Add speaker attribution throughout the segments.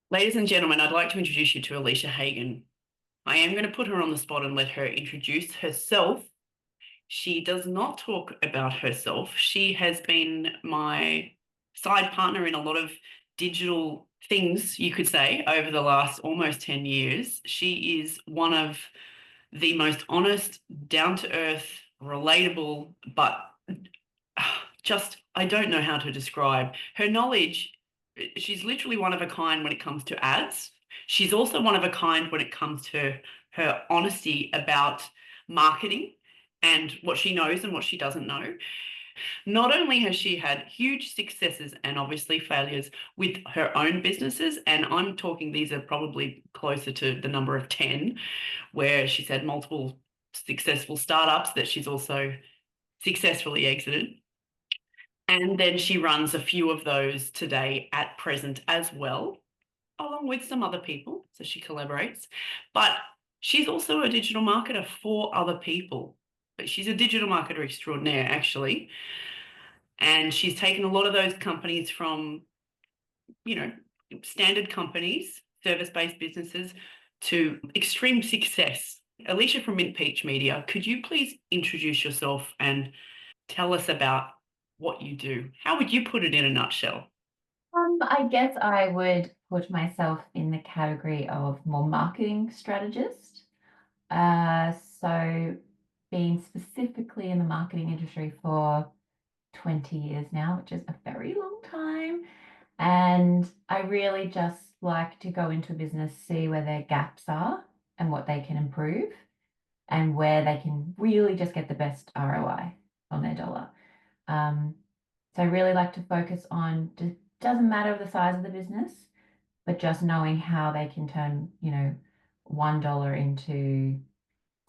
Speaker 1: Ladies and gentlemen, I'd like to introduce you to Alicia Hagen. I am going to put her on the spot and let her introduce herself. She does not talk about herself. She has been my side partner in a lot of digital things, you could say, over the last almost 10 years. She is one of the most honest, down to earth, relatable, but just, I don't know how to describe her knowledge. She's literally one of a kind when it comes to ads. She's also one of a kind when it comes to her honesty about marketing and what she knows and what she doesn't know. Not only has she had huge successes and obviously failures with her own businesses, and I'm talking these are probably closer to the number of 10, where she's had multiple successful startups that she's also successfully exited. And then she runs a few of those today at present as well, along with some other people. So she collaborates. But she's also a digital marketer for other people. But she's a digital marketer extraordinaire, actually. And she's taken a lot of those companies from, you know, standard companies, service-based businesses, to extreme success. Alicia from Mint Peach Media, could you please introduce yourself and tell us about what you do? How would you put it in a nutshell?
Speaker 2: I guess I would put myself in the category of more marketing strategist. So being specifically in the marketing industry for 20 years now, which is a very long time. And I really just like to go into a business, see where their gaps are and what they can improve and where they can really just get the best ROI on their dollar. Um, so I really like to focus on, doesn't matter the size of the business, but just knowing how they can turn, $1 into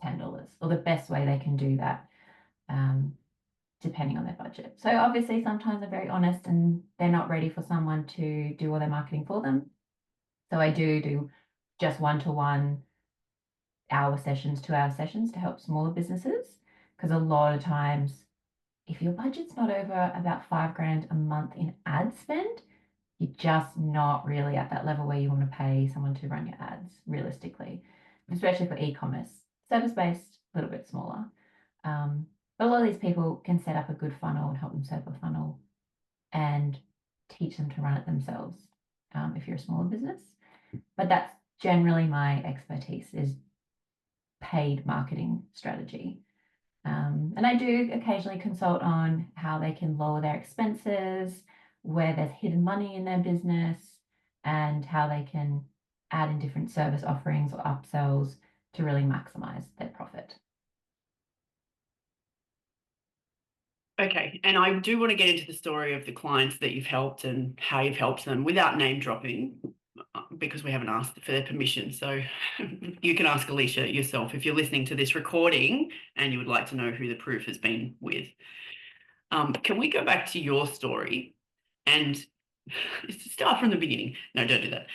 Speaker 2: $10 or the best way they can do that, um, depending on their budget. So obviously sometimes they're very honest and they're not ready for someone to do all their marketing for them. So I do just one-to-one hour sessions, 2 hour sessions to help smaller businesses. Because a lot of times, if your budget's not over about 5 grand a month in ad spend, you're just not really at that level where you want to pay someone to run your ads realistically, especially for e-commerce. Service-based, a little bit smaller. Um, but a lot of these people can set up a good funnel and help them set up a funnel and teach them to run it themselves, if you're a smaller business. But that's generally my expertise is paid marketing strategy. And I do occasionally consult on how they can lower their expenses, where there's hidden money in their business, and how they can add in different service offerings or upsells to really maximize their profit.
Speaker 1: Okay, and I do want to get into the story of the clients that you've helped and how you've helped them without name dropping, because we haven't asked for their permission. So you can ask Alicia yourself if you're listening to this recording and you would like to know who the proof has been with. Can we go back to your story and start from the beginning? No, don't do that.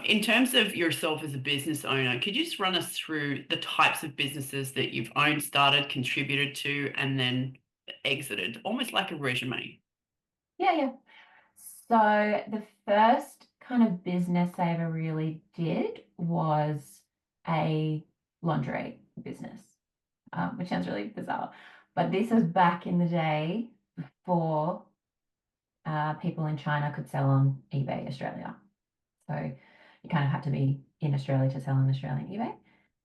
Speaker 1: In terms of yourself as a business owner, could you just run us through the types of businesses that you've owned, started, contributed to, and then exited, almost like a resume?
Speaker 2: Yeah, yeah. So the first kind of business I ever really did was a lingerie business, which sounds really bizarre. But this was back in the day before people in China could sell on eBay Australia. So you kind of had to be in Australia to sell on Australian eBay.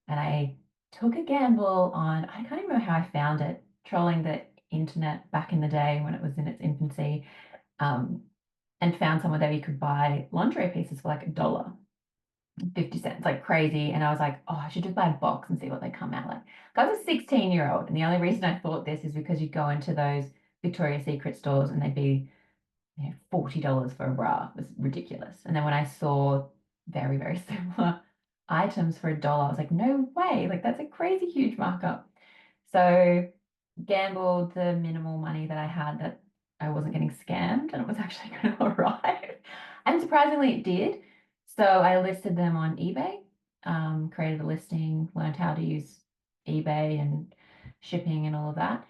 Speaker 2: And I took a gamble on, I can't even remember how I found it, trolling the internet back in the day when it was in its infancy, um, and found somewhere that you could buy lingerie pieces for like $1.50, like crazy. And I was like, oh, I should just buy a box and see what they come out like. I was a 16-year-old. And the only reason I thought this is because you go into those Victoria's Secret stores and they'd be $40 for a bra. It was ridiculous. And then when I saw very, very similar items for $1, I was like, no way, like that's a crazy huge markup. So gambled the minimal money that I had that I wasn't getting scammed and it was actually going to arrive. And surprisingly, it did. So I listed them on eBay, created a listing, learned how to use eBay and shipping and all of that.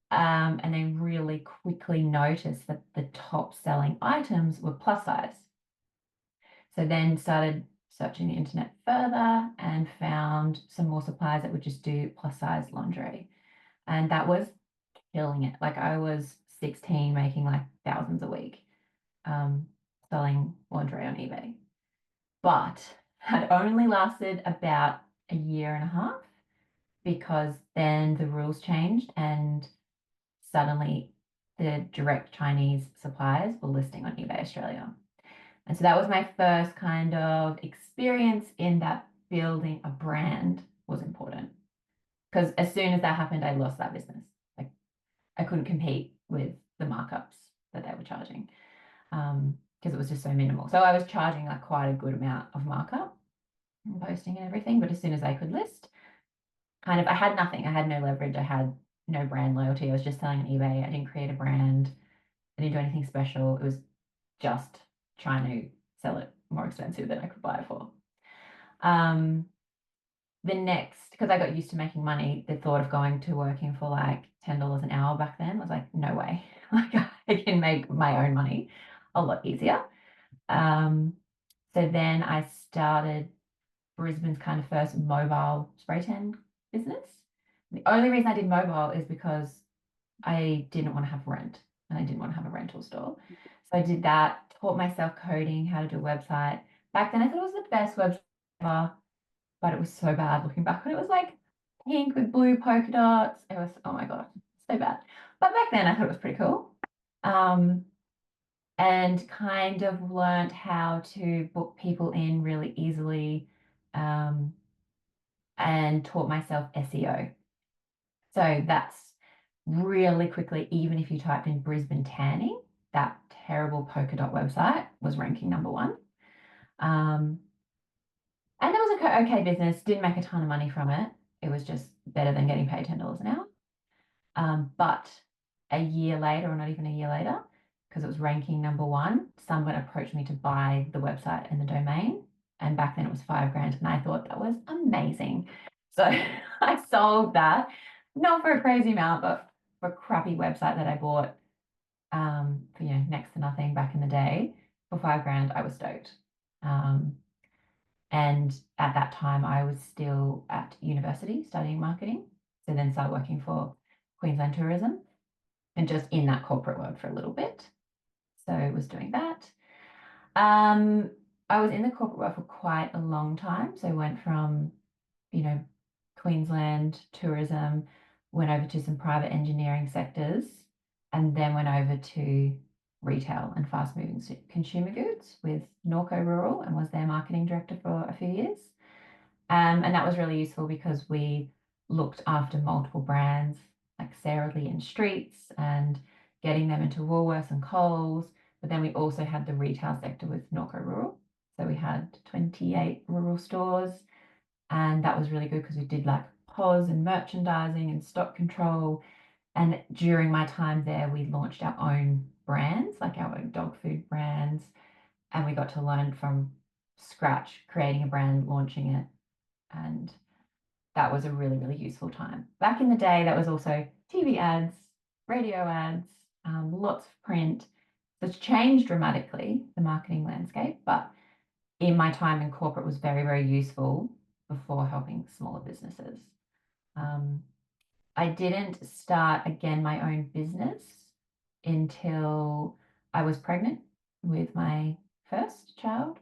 Speaker 2: And they really quickly noticed that the top selling items were plus size. So then started searching the internet further and found some more suppliers that would just do plus size lingerie. And that was killing it. Like I was 16 making like thousands a week um, selling lingerie on eBay, but had only lasted about a year and a half because then the rules changed and suddenly the direct Chinese suppliers were listing on eBay Australia. And so that was my first kind of experience in that building a brand was important. Because as soon as that happened, I lost that business. Like I couldn't compete with the markups that they were charging because it was just so minimal. So I was charging like quite a good amount of markup and posting and everything. But as soon as I could list, kind of, I had nothing. I had no leverage. I had no brand loyalty. I was just selling on eBay. I didn't create a brand. I didn't do anything special. It was just trying to sell it more expensive than I could buy it for. Um, the next, because I got used to making money, the thought of going to working for like $10 an hour back then was like, no way. Like I can make my own money a lot easier. So then I started Brisbane's kind of first mobile spray tan business. The only reason I did mobile is because I didn't want to have rent and I didn't want to have a rental store. So I did that, taught myself coding, how to do a website. Back then I thought it was the best website ever, but it was so bad looking back when it was like pink with blue polka dots. It was, oh my God, so bad. But back then I thought it was pretty cool. Um, and kind of learned how to book people in really easily and taught myself SEO. So that's really quickly, even if you typed in Brisbane tanning, that terrible polka dot website was ranking number one. Um, and that was a okay business, didn't make a ton of money from it. It was just better than getting paid $10 an hour. But a year later, or not even a year later, because it was ranking number one, someone approached me to buy the website and the domain. And back then it was $5,000. And I thought that was amazing. So I sold that, not for a crazy amount, but for a crappy website that I bought for next to nothing back in the day. For $5,000, I was stoked. And at that time, I was still at university studying marketing. So then started working for Queensland Tourism and just in that corporate world for a little bit. So I was doing that. I was in the corporate world for quite a long time. So I went from, you know, Queensland tourism, went over to some private engineering sectors, and then went over to retail and fast moving consumer goods with Norco Rural and was their marketing director for a few years. And that was really useful because we looked after multiple brands like Sara Lee and Streets and getting them into Woolworths and Coles. But then we also had the retail sector with Norco Rural. So we had 28 rural stores. And that was really good because we did like POS and merchandising and stock control. And during my time there, we launched our own brands, like our own dog food brands. And we got to learn from scratch, creating a brand, launching it, and that was a really, really useful time. Back in the day, that was also TV ads, radio ads, lots of print. So it's changed dramatically, the marketing landscape, but in my time in corporate was very, very useful before helping smaller businesses. I didn't start again my own business until I was pregnant with my first child.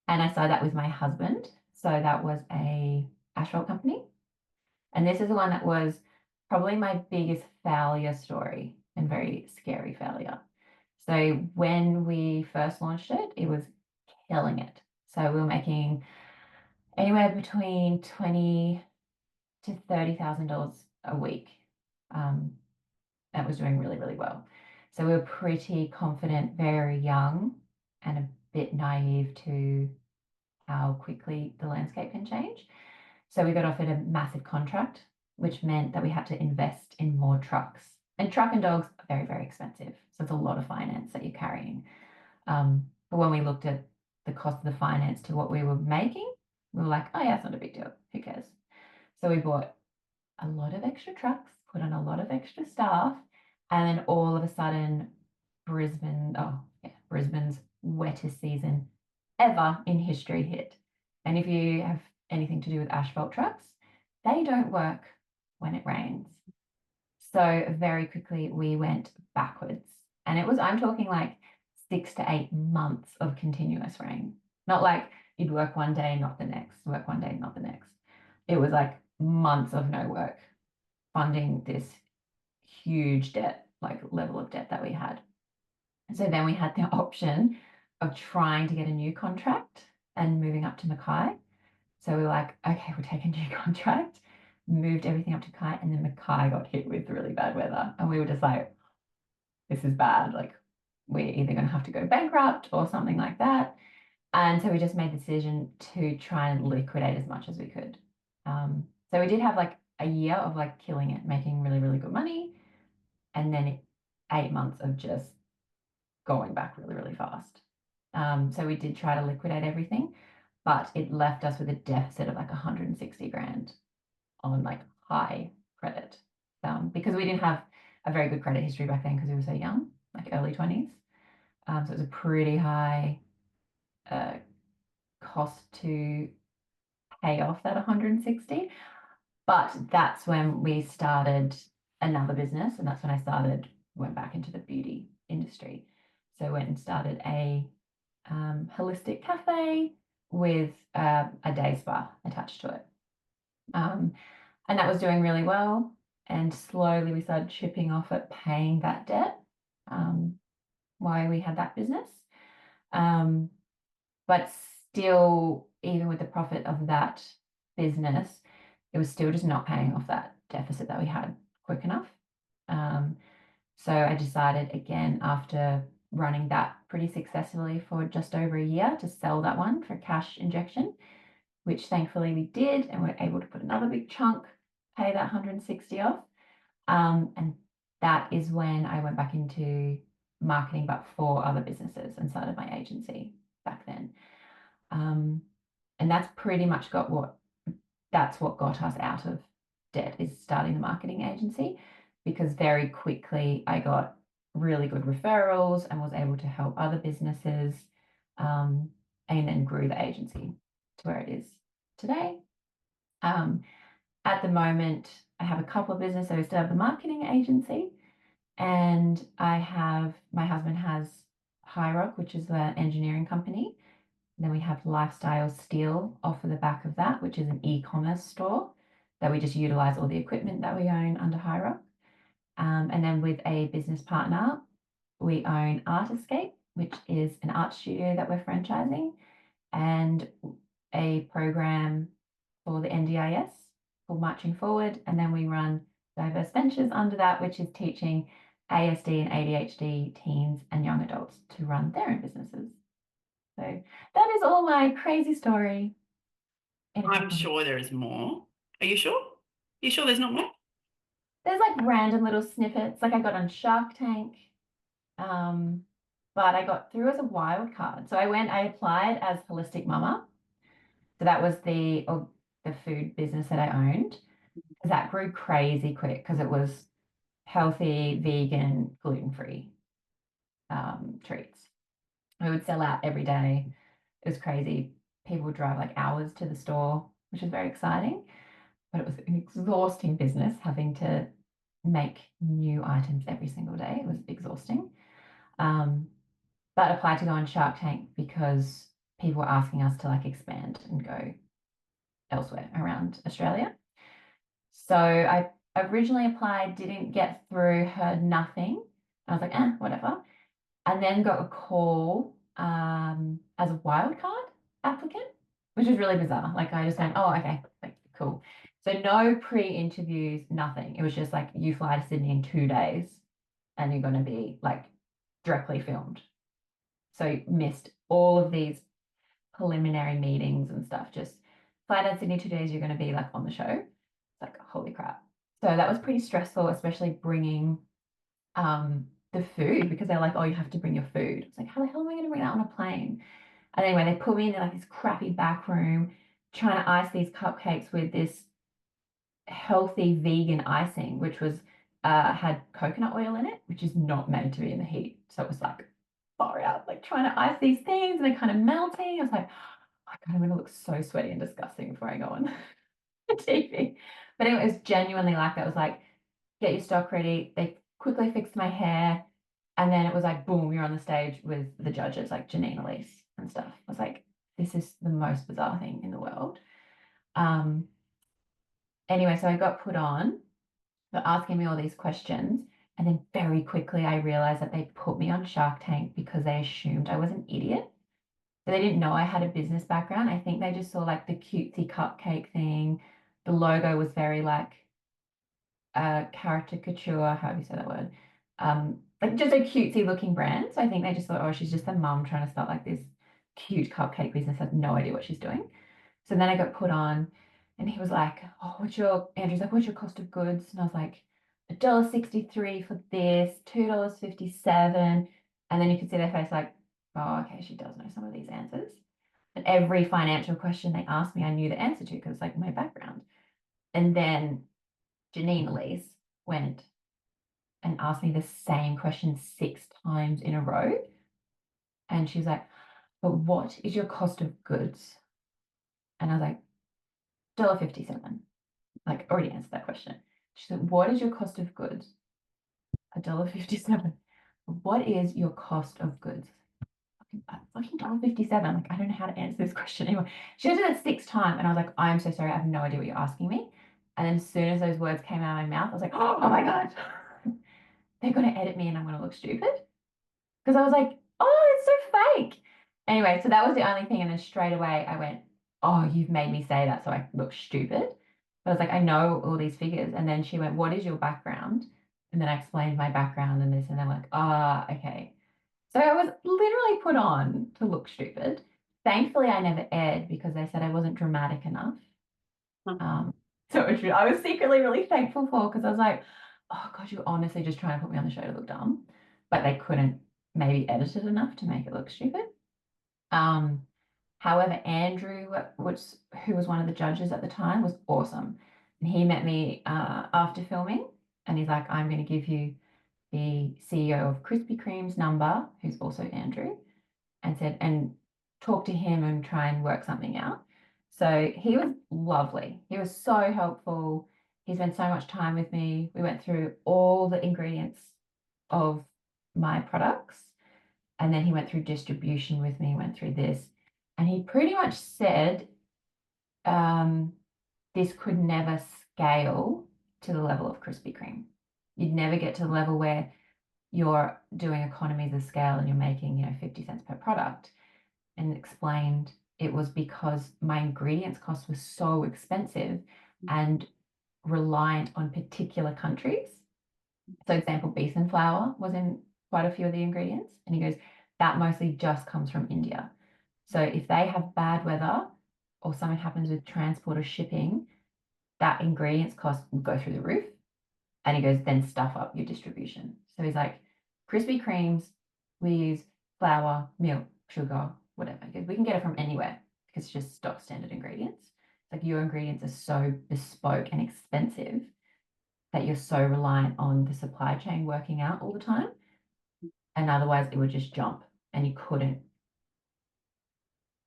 Speaker 2: And I started that with my husband. So that was a asphalt company. And this is the one that was probably my biggest failure story and very scary failure. So when we first launched it, it was killing it. So we were making anywhere between $20,000 to $30,000 a week. That was doing really, really well. So we were pretty confident, very young, and a bit naive to how quickly the landscape can change. So we got offered a massive contract, which meant that we had to invest in more trucks. And truck and dogs are very, very expensive. So it's a lot of finance that you're carrying. But when we looked at the cost of the finance to what we were making, we were like, oh yeah, it's not a big deal. Who cares? So we bought a lot of extra trucks, put on a lot of extra staff, and then all of a sudden, Brisbane's wettest season ever in history hit. And if you have anything to do with asphalt trucks, they don't work when it rains. So very quickly we went backwards. And it was, I'm talking like 6 to 8 months of continuous rain. Not like you'd work one day, not the next, work one day, not the next. It was like months of no work funding this huge debt, like level of debt that we had. So then we had the option of trying to get a new contract and moving up to Mackay. So we were like, okay, we'll take a new contract, moved everything up to Mackay, and then Mackay got hit with really bad weather. And we were just like, this is bad. Like, we're either going to have to go bankrupt or something like that. And so we just made the decision to try and liquidate as much as we could. So we did have like a year of like killing it, making really, really good money. And then 8 months of just going back really, really fast. So we did try to liquidate everything, but it left us with a deficit of like 160 grand on like high credit, because we didn't have a very good credit history back then because we were so young, like early 20s. So it was a pretty high cost to pay off that 160. But that's when we started another business, and that's when I went back into the beauty industry. So I went and started a holistic cafe with a day spa attached to it. And that was doing really well. And slowly we started chipping off at paying that debt while we had that business. But still, even with the profit of that business, it was still just not paying off that deficit that we had quick enough. So I decided again, after running that pretty successfully for just over a year, to sell that one for cash injection, which thankfully we did, and we're able to put another big chunk, pay that 160 off. And that is when I went back into marketing, but for other businesses, and started my agency back then. And that's pretty much that's what got us out of debt, is starting the marketing agency, because very quickly I got really good referrals and was able to help other businesses, and then grew the agency to where it is today. At the moment, I have a couple of businesses. So I still have the marketing agency, and my husband has High Rock, which is the engineering company. Then we have Lifestyle Steel off of the back of that, which is an e-commerce store that we just utilize all the equipment that we own under High Rock. And then with a business partner, we own Art Escape, which is an art studio that we're franchising, and a program for the NDIS called Marching Forward. And then we run Diverse Ventures under that, which is teaching ASD and ADHD teens and young adults to run their own businesses. So that is all my crazy story.
Speaker 1: I'm sure there is more. Are you sure? You sure there's not more?
Speaker 2: There's like random little snippets. Like I got on Shark Tank, but I got through as a wild card. So I applied as Holistic Mama. So that was the food business that I owned. That grew crazy quick because it was healthy, vegan, gluten-free treats. We would sell out every day. It was crazy. People would drive like hours to the store, which was very exciting. But it was an exhausting business, having to make new items every single day. It was exhausting. But applied to go on Shark Tank because people were asking us to like expand and go elsewhere around Australia. So I originally applied, didn't get through, heard nothing. I was like, whatever. And then got a call as a wildcard applicant, which was really bizarre. Like I just went, oh, okay, like, cool. So no pre-interviews, nothing. It was just like, you fly to Sydney in 2 days and you're going to be like directly filmed. So missed all of these preliminary meetings and stuff. Just fly down Sydney 2 days, you're going to be like on the show. It's like, holy crap. So that was pretty stressful, especially bringing the food, because they're like, oh, you have to bring your food. It's like, how the hell am I going to bring that on a plane? And anyway, they put me in like this crappy back room trying to ice these cupcakes with this healthy vegan icing, which was had coconut oil in it, which is not made to be in the heat. So it was like sorry, I was like trying to ice these things and they're kind of melting. I was like, oh God, I'm going to look so sweaty and disgusting before I go on the TV. But anyway, it was genuinely like that. It was like, get your stock ready. They quickly fixed my hair. And then it was like, boom, you're on the stage with the judges, like Janine Elise and stuff. I was like, this is the most bizarre thing in the world. Um, anyway, so I got put on. They're asking me all these questions. And then very quickly, I realized that they put me on Shark Tank because they assumed I was an idiot. So they didn't know I had a business background. I think they just saw like the cutesy cupcake thing. The logo was very like caricature, how do you say that word? Like just a cutesy looking brand. So I think they just thought, oh, she's just a mum trying to start like this cute cupcake business, has no idea what she's doing. So then I got put on and he was like, oh, Andrew's like, what's your cost of goods? And I was like, $1.63 for this, $2.57. And then you could see their face like, oh, okay, she does know some of these answers. And every financial question they asked me, I knew the answer to because it's like my background. And then Janine Elise went and asked me the same question 6 times in a row. And she's like, but what is your cost of goods? And I was like, $1.57. Like, already answered that question. She said, what is your cost of goods? $1.57. What is your cost of goods? Fucking $1.57. Like, I don't know how to answer this question anymore. She did it 6 times, and I was like, I'm so sorry. I have no idea what you're asking me. And then as soon as those words came out of my mouth, I was like, oh my God, they're going to edit me and I'm going to look stupid. Because I was like, oh, it's so fake. Anyway, so that was the only thing. And then straight away I went, oh, you've made me say that so I look stupid. But I was like, I know all these figures. And then she went, what is your background? And then I explained my background and this, and they're like, ah, okay. So I was literally put on to look stupid. Thankfully, I never aired because they said I wasn't dramatic enough. Um, so which I was secretly really thankful for because I was like, oh God, you're honestly just trying to put me on the show to look dumb. But they couldn't maybe edit it enough to make it look stupid. Um, however, Andrew, who was one of the judges at the time, was awesome. And he met me after filming and he's like, I'm going to give you the CEO of Krispy Kreme's number, who's also Andrew, and said, and talk to him and try and work something out. So he was lovely. He was so helpful. He spent so much time with me. We went through all the ingredients of my products. And then he went through distribution with me, went through this. And he pretty much said this could never scale to the level of Krispy Kreme. You'd never get to the level where you're doing economies of scale and you're making, 50 cents per product. And explained it was because my ingredients cost was so expensive and reliant on particular countries. So example, besan flour was in quite a few of the ingredients. And he goes, that mostly just comes from India. So if they have bad weather or something happens with transport or shipping, that ingredients cost will go through the roof. And he goes, then stuff up your distribution. So he's like, Krispy Kremes, we use flour, milk, sugar, whatever. Because we can get it from anywhere because it's just stock standard ingredients. It's like your ingredients are so bespoke and expensive that you're so reliant on the supply chain working out all the time. And otherwise it would just jump and you couldn't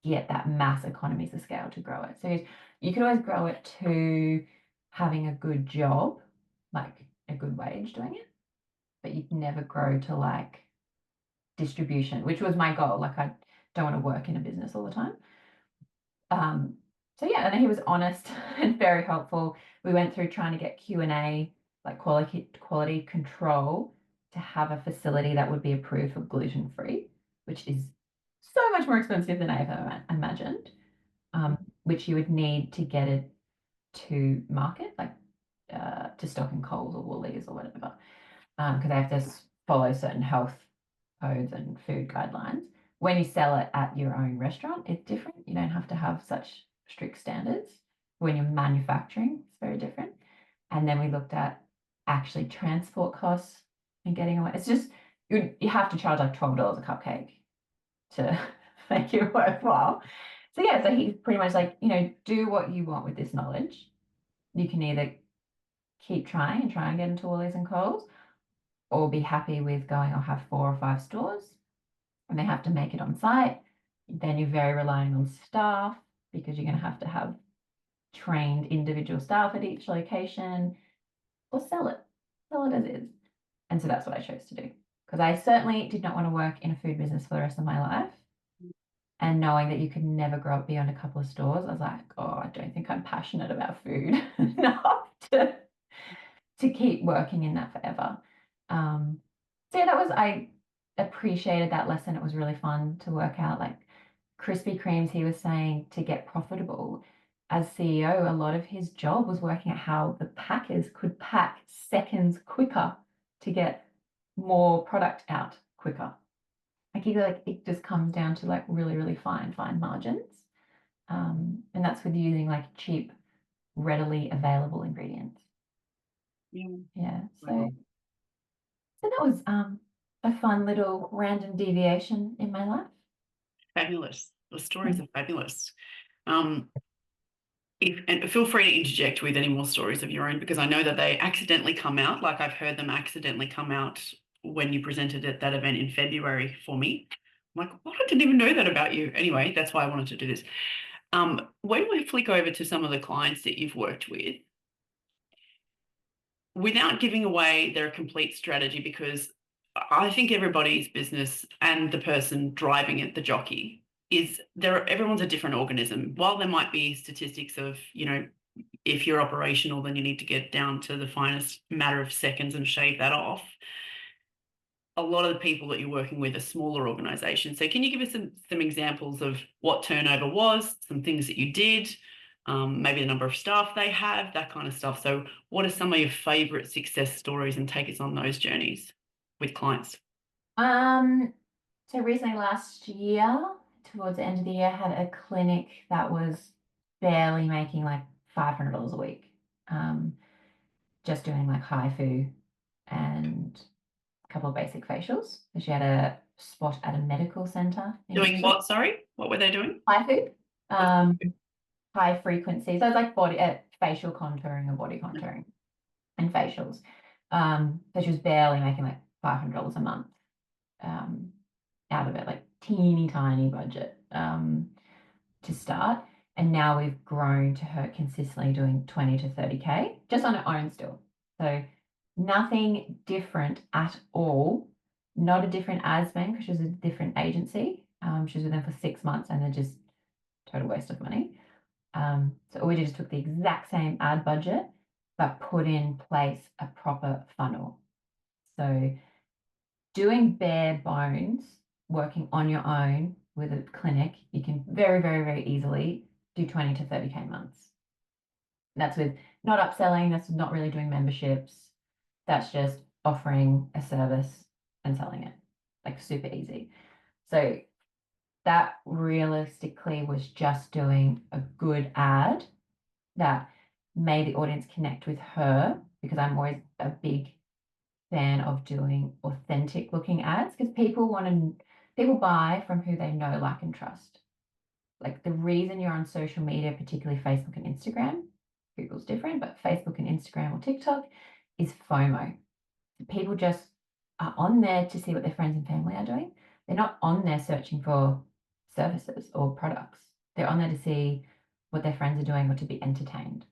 Speaker 2: get that mass economies of scale to grow it. So you could always grow it to having a good job, like a good wage doing it, but you'd never grow to like distribution, which was my goal. Like I don't want to work in a business all the time. So yeah, and he was honest and very helpful. We went through trying to get Q&A, like quality control to have a facility that would be approved for gluten free, which is so much more expensive than I ever imagined. Which you would need to get it to market, like to stock in Coles or Woolies or whatever, because they have to follow certain health codes and food guidelines. When you sell it at your own restaurant, it's different. You don't have to have such strict standards. When you're manufacturing, it's very different. And then we looked at actually transport costs and getting away. It's just you have to charge like $12 a cupcake to make it worthwhile. So yeah, so he's pretty much like, do what you want with this knowledge. You can either keep trying and try and get into Woolies and Coles, or be happy with going, I'll have 4 or 5 stores and they have to make it on site, then you're very relying on staff because you're going to have trained individual staff at each location, or sell it as is. And so that's what I chose to do, because I certainly did not want to work in a food business for the rest of my life. And knowing that you could never grow up beyond a couple of stores, I was like, oh, I don't think I'm passionate about food enough to keep working in that forever. So yeah, I appreciated that lesson. It was really fun to work out, like Krispy Kremes, he was saying, to get profitable as CEO, a lot of his job was working out how the packers could pack seconds quicker to get more product out quicker. Like it just comes down to like really, really fine margins. And that's with using like cheap, readily available ingredients.
Speaker 1: Yeah.
Speaker 2: Yeah.
Speaker 1: Wow.
Speaker 2: So that was a fun little random deviation in my life.
Speaker 1: Fabulous. The stories are fabulous. Um, and feel free to interject with any more stories of your own, because I know that they accidentally come out. Like I've heard them accidentally come out when you presented at that event in February for me. I'm like, what? I didn't even know that about you. Anyway, that's why I wanted to do this. When we flick over to some of the clients that you've worked with, without giving away their complete strategy, because I think everybody's business and the person driving it, the jockey, is there. Everyone's a different organism. While there might be statistics of, if you're operational, then you need to get down to the finest matter of seconds and shave that off. A lot of the people that you're working with are smaller organizations. So can you give us some examples of what turnover was, some things that you did, maybe the number of staff they have, that kind of stuff. So what are some of your favorite success stories, and take us on those journeys with clients?
Speaker 2: So recently last year, towards the end of the year, I had a clinic that was barely making like $500 a week. Just doing like HIFU and a couple of basic facials. So she had a spot at a medical center in
Speaker 1: Doing
Speaker 2: Brisbane.
Speaker 1: what? Sorry, what were they doing?
Speaker 2: HIFU, high frequency. So it's like body facial contouring and body contouring and facials. So she was barely making like $500 a month out of it, like teeny tiny budget to start. And now we've grown to her consistently doing 20 to 30K just on her own still. So nothing different at all. Not a different ad spend because she was a different agency. She was with them for 6 months and they're just total waste of money. So all we did is took the exact same ad budget, but put in place a proper funnel. So doing bare bones, working on your own with a clinic, you can very, very, very easily do 20 to 30K months. That's with not upselling, that's not really doing memberships. That's just offering a service and selling it, like super easy. So that realistically was just doing a good ad that made the audience connect with her, because I'm always a big fan of doing authentic looking ads, because people buy from who they know, like, and trust. Like the reason you're on social media, particularly Facebook and Instagram, Google's different, but Facebook and Instagram or TikTok is FOMO. People just are on there to see what their friends and family are doing. They're not on there searching for services or products. They're on there to see what their friends are doing or to be entertained.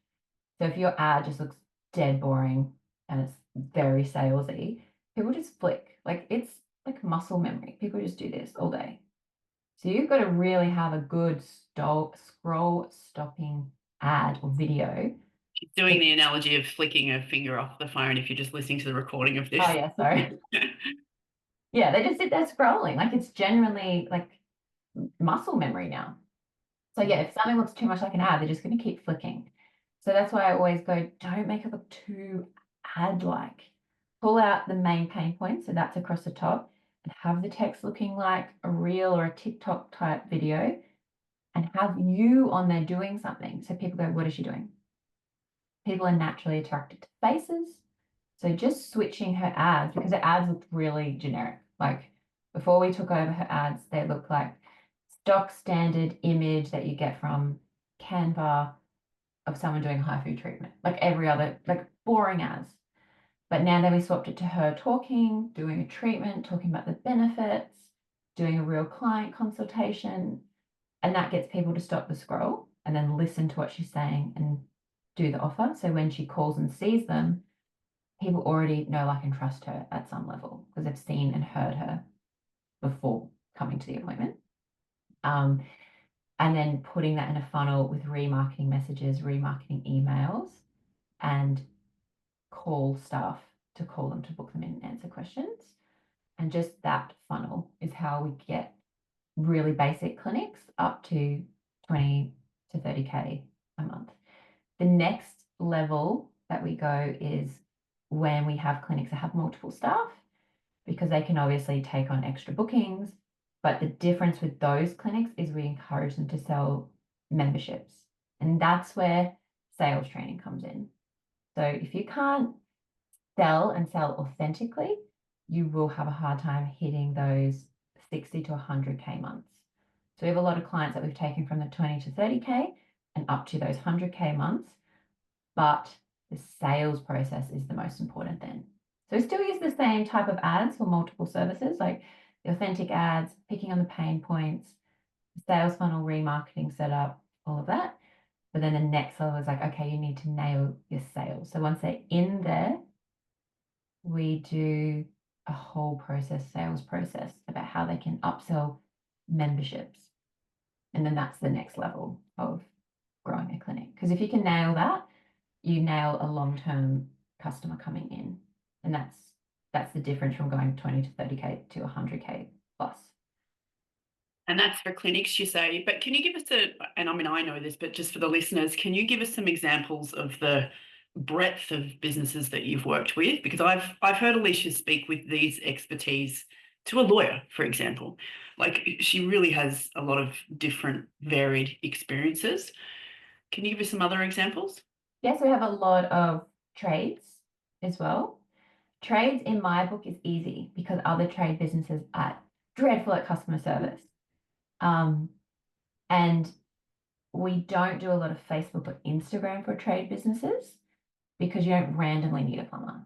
Speaker 2: So if your ad just looks dead boring and it's very salesy, people just flick. Like it's like muscle memory. People just do this all day. So you've got to really have a good scroll stopping ad or video.
Speaker 1: She's doing the analogy of flicking a finger off the phone if you're just listening to the recording of
Speaker 2: Oh
Speaker 1: this.
Speaker 2: yeah, sorry. Yeah, they just sit there scrolling. Like it's genuinely like muscle memory now. So yeah, if something looks too much like an ad, they're just going to keep flicking. So that's why I always go, don't make it look too ad-like. Pull out the main pain points, so that's across the top, and have the text looking like a reel or a TikTok type video, and have you on there doing something. So people go, what is she doing? People are naturally attracted to faces. So just switching her ads, because her ads looked really generic. Like before we took over her ads, they looked like stock standard image that you get from Canva of someone doing HIFU treatment, like every other, like boring ads. But now that we swapped it to her talking, doing a treatment, talking about the benefits, doing a real client consultation, and that gets people to stop the scroll and then listen to what she's saying and do the offer. So when she calls and sees them, people already know, like, and trust her at some level because they've seen and heard her before coming to the appointment. And then putting that in a funnel with remarketing messages, remarketing emails, and call staff to call them to book them in and answer questions. And just that funnel is how we get really basic clinics up to 20 to 30K a month. The next level that we go is when we have clinics that have multiple staff, because they can obviously take on extra bookings. But the difference with those clinics is we encourage them to sell memberships. And that's where sales training comes in. So if you can't sell and sell authentically, you will have a hard time hitting those 60 to 100K months. So we have a lot of clients that we've taken from the 20 to 30K and up to those 100K months, but the sales process is the most important then. So we still use the same type of ads for multiple services, like the authentic ads, picking on the pain points, sales funnel, remarketing setup, all of that. But then the next level is like, okay, you need to nail your sales. So once they're in there, we do a whole sales process about how they can upsell memberships. And then that's the next level of growing a clinic. Because if you can nail that, you nail a long-term customer coming in. And that's the difference from going 20 to 30K to 100K plus.
Speaker 1: And that's for clinics, you say. But can you give us and I mean, I know this, but just for the listeners, can you give us some examples of the breadth of businesses that you've worked with? Because I've heard Alicia speak with these expertise to a lawyer, for example. Like, she really has a lot of different varied experiences. Can you give us some other examples?
Speaker 2: Yes, we have a lot of trades as well. Trades in my book is easy because other trade businesses are dreadful at customer service. And we don't do a lot of Facebook or Instagram for trade businesses because you don't randomly need a plumber.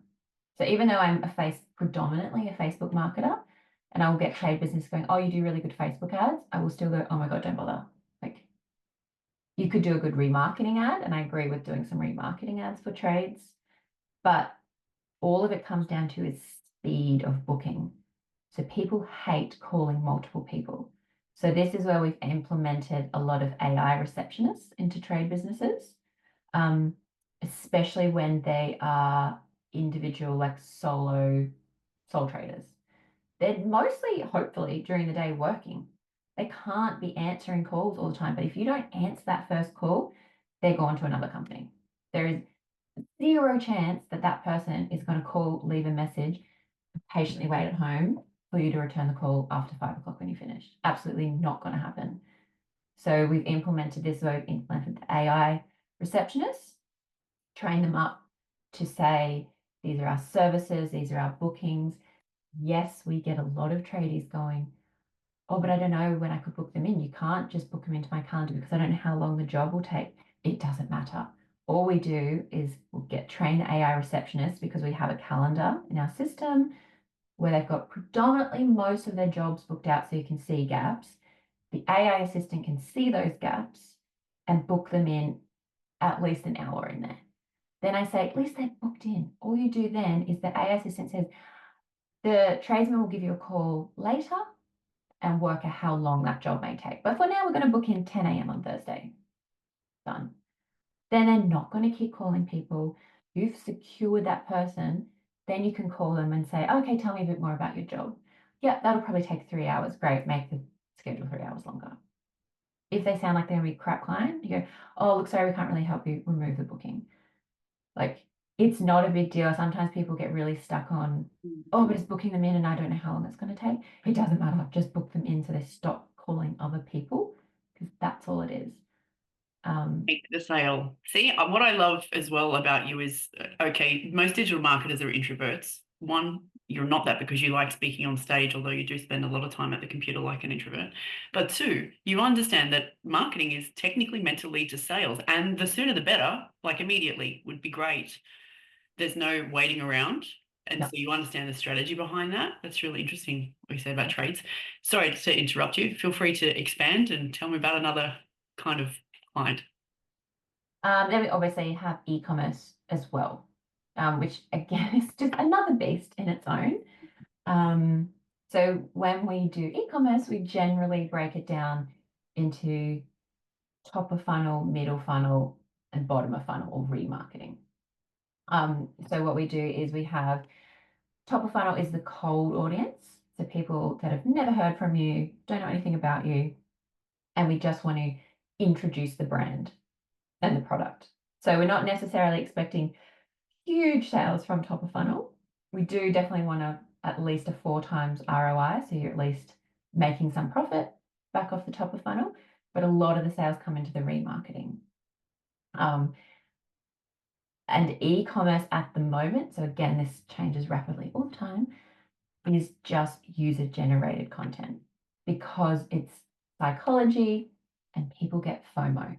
Speaker 2: So even though I'm predominantly a Facebook marketer, and I will get trade business going, oh, you do really good Facebook ads, I will still go, oh my God, don't bother. Like, you could do a good remarketing ad, and I agree with doing some remarketing ads for trades, but all of it comes down to is speed of booking. So people hate calling multiple people. So this is where we've implemented a lot of AI receptionists into trade businesses, especially when they are individual, like sole traders. They're mostly, hopefully, during the day working. They can't be answering calls all the time. But if you don't answer that first call, they're gone to another company. There is zero chance that that person is going to call, leave a message, patiently wait at home for you to return the call after 5 o'clock when you finish. Absolutely not going to happen. So we've implemented this. We've implemented the AI receptionists, train them up to say, these are our services, these are our bookings. Yes, we get a lot of tradies going, oh, but I don't know when I could book them in. You can't just book them into my calendar because I don't know how long the job will take. It doesn't matter. All we do is we'll train the AI receptionists because we have a calendar in our system where they've got predominantly most of their jobs booked out so you can see gaps. The AI assistant can see those gaps and book them in at least an hour in there. Then I say, at least they're booked in. All you do then is the AI assistant says, the tradesman will give you a call later and work out how long that job may take. But for now, we're going to book in 10 a.m. on Thursday. Done. Then they're not going to keep calling people. You've secured that person. Then you can call them and say, okay, tell me a bit more about your job. Yeah, that'll probably take 3 hours. Great, make the schedule 3 hours longer. If they sound like they're going to be a crap client, you go, oh, look, sorry, we can't really help you. Remove the booking. Like, it's not a big deal. Sometimes people get really stuck on, oh, but it's booking them in and I don't know how long it's going to take. It doesn't matter. Just book them in so they stop calling other people because that's all it is.
Speaker 1: Make the sale. See, what I love as well about you is, okay, most digital marketers are introverts. One, you're not that because you like speaking on stage, although you do spend a lot of time at the computer like an introvert. But two, you understand that marketing is technically meant to lead to sales, and the sooner the better, like immediately, would be great. There's no waiting around. And
Speaker 2: Yeah.
Speaker 1: so you understand the strategy behind that. That's really interesting what you said about trades. Sorry to interrupt you. Feel free to expand and tell me about another kind of client.
Speaker 2: Then we obviously have e-commerce as well, which again is just another beast in its own. So when we do e-commerce, we generally break it down into top of funnel, middle funnel, and bottom of funnel or remarketing. So what we do is we have top of funnel is the cold audience. So people that have never heard from you, don't know anything about you, and we just want to introduce the brand and the product. So we're not necessarily expecting huge sales from top of funnel. We do definitely want to at least a 4 times ROI. So you're at least making some profit back off the top of funnel, but a lot of the sales come into the remarketing. And e-commerce at the moment, so again, this changes rapidly all the time, is just user generated content because it's psychology and people get FOMO.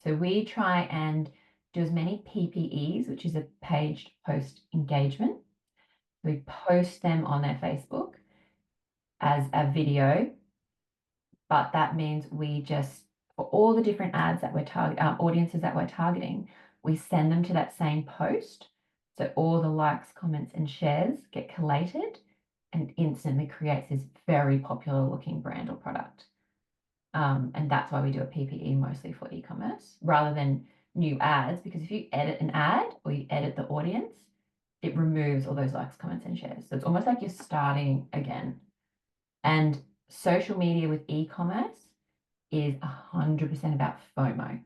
Speaker 2: So we try and do as many PPEs, which is a paged post engagement. We post them on their Facebook as a video, but that means we just, for all the different ads that we're audiences that we're targeting, we send them to that same post. So all the likes, comments, and shares get collated and instantly creates this very popular looking brand or product. And that's why we do a PPE mostly for e-commerce rather than new ads, because if you edit an ad or you edit the audience, it removes all those likes, comments, and shares. So it's almost like you're starting again. And social media with e-commerce is 100% about FOMO.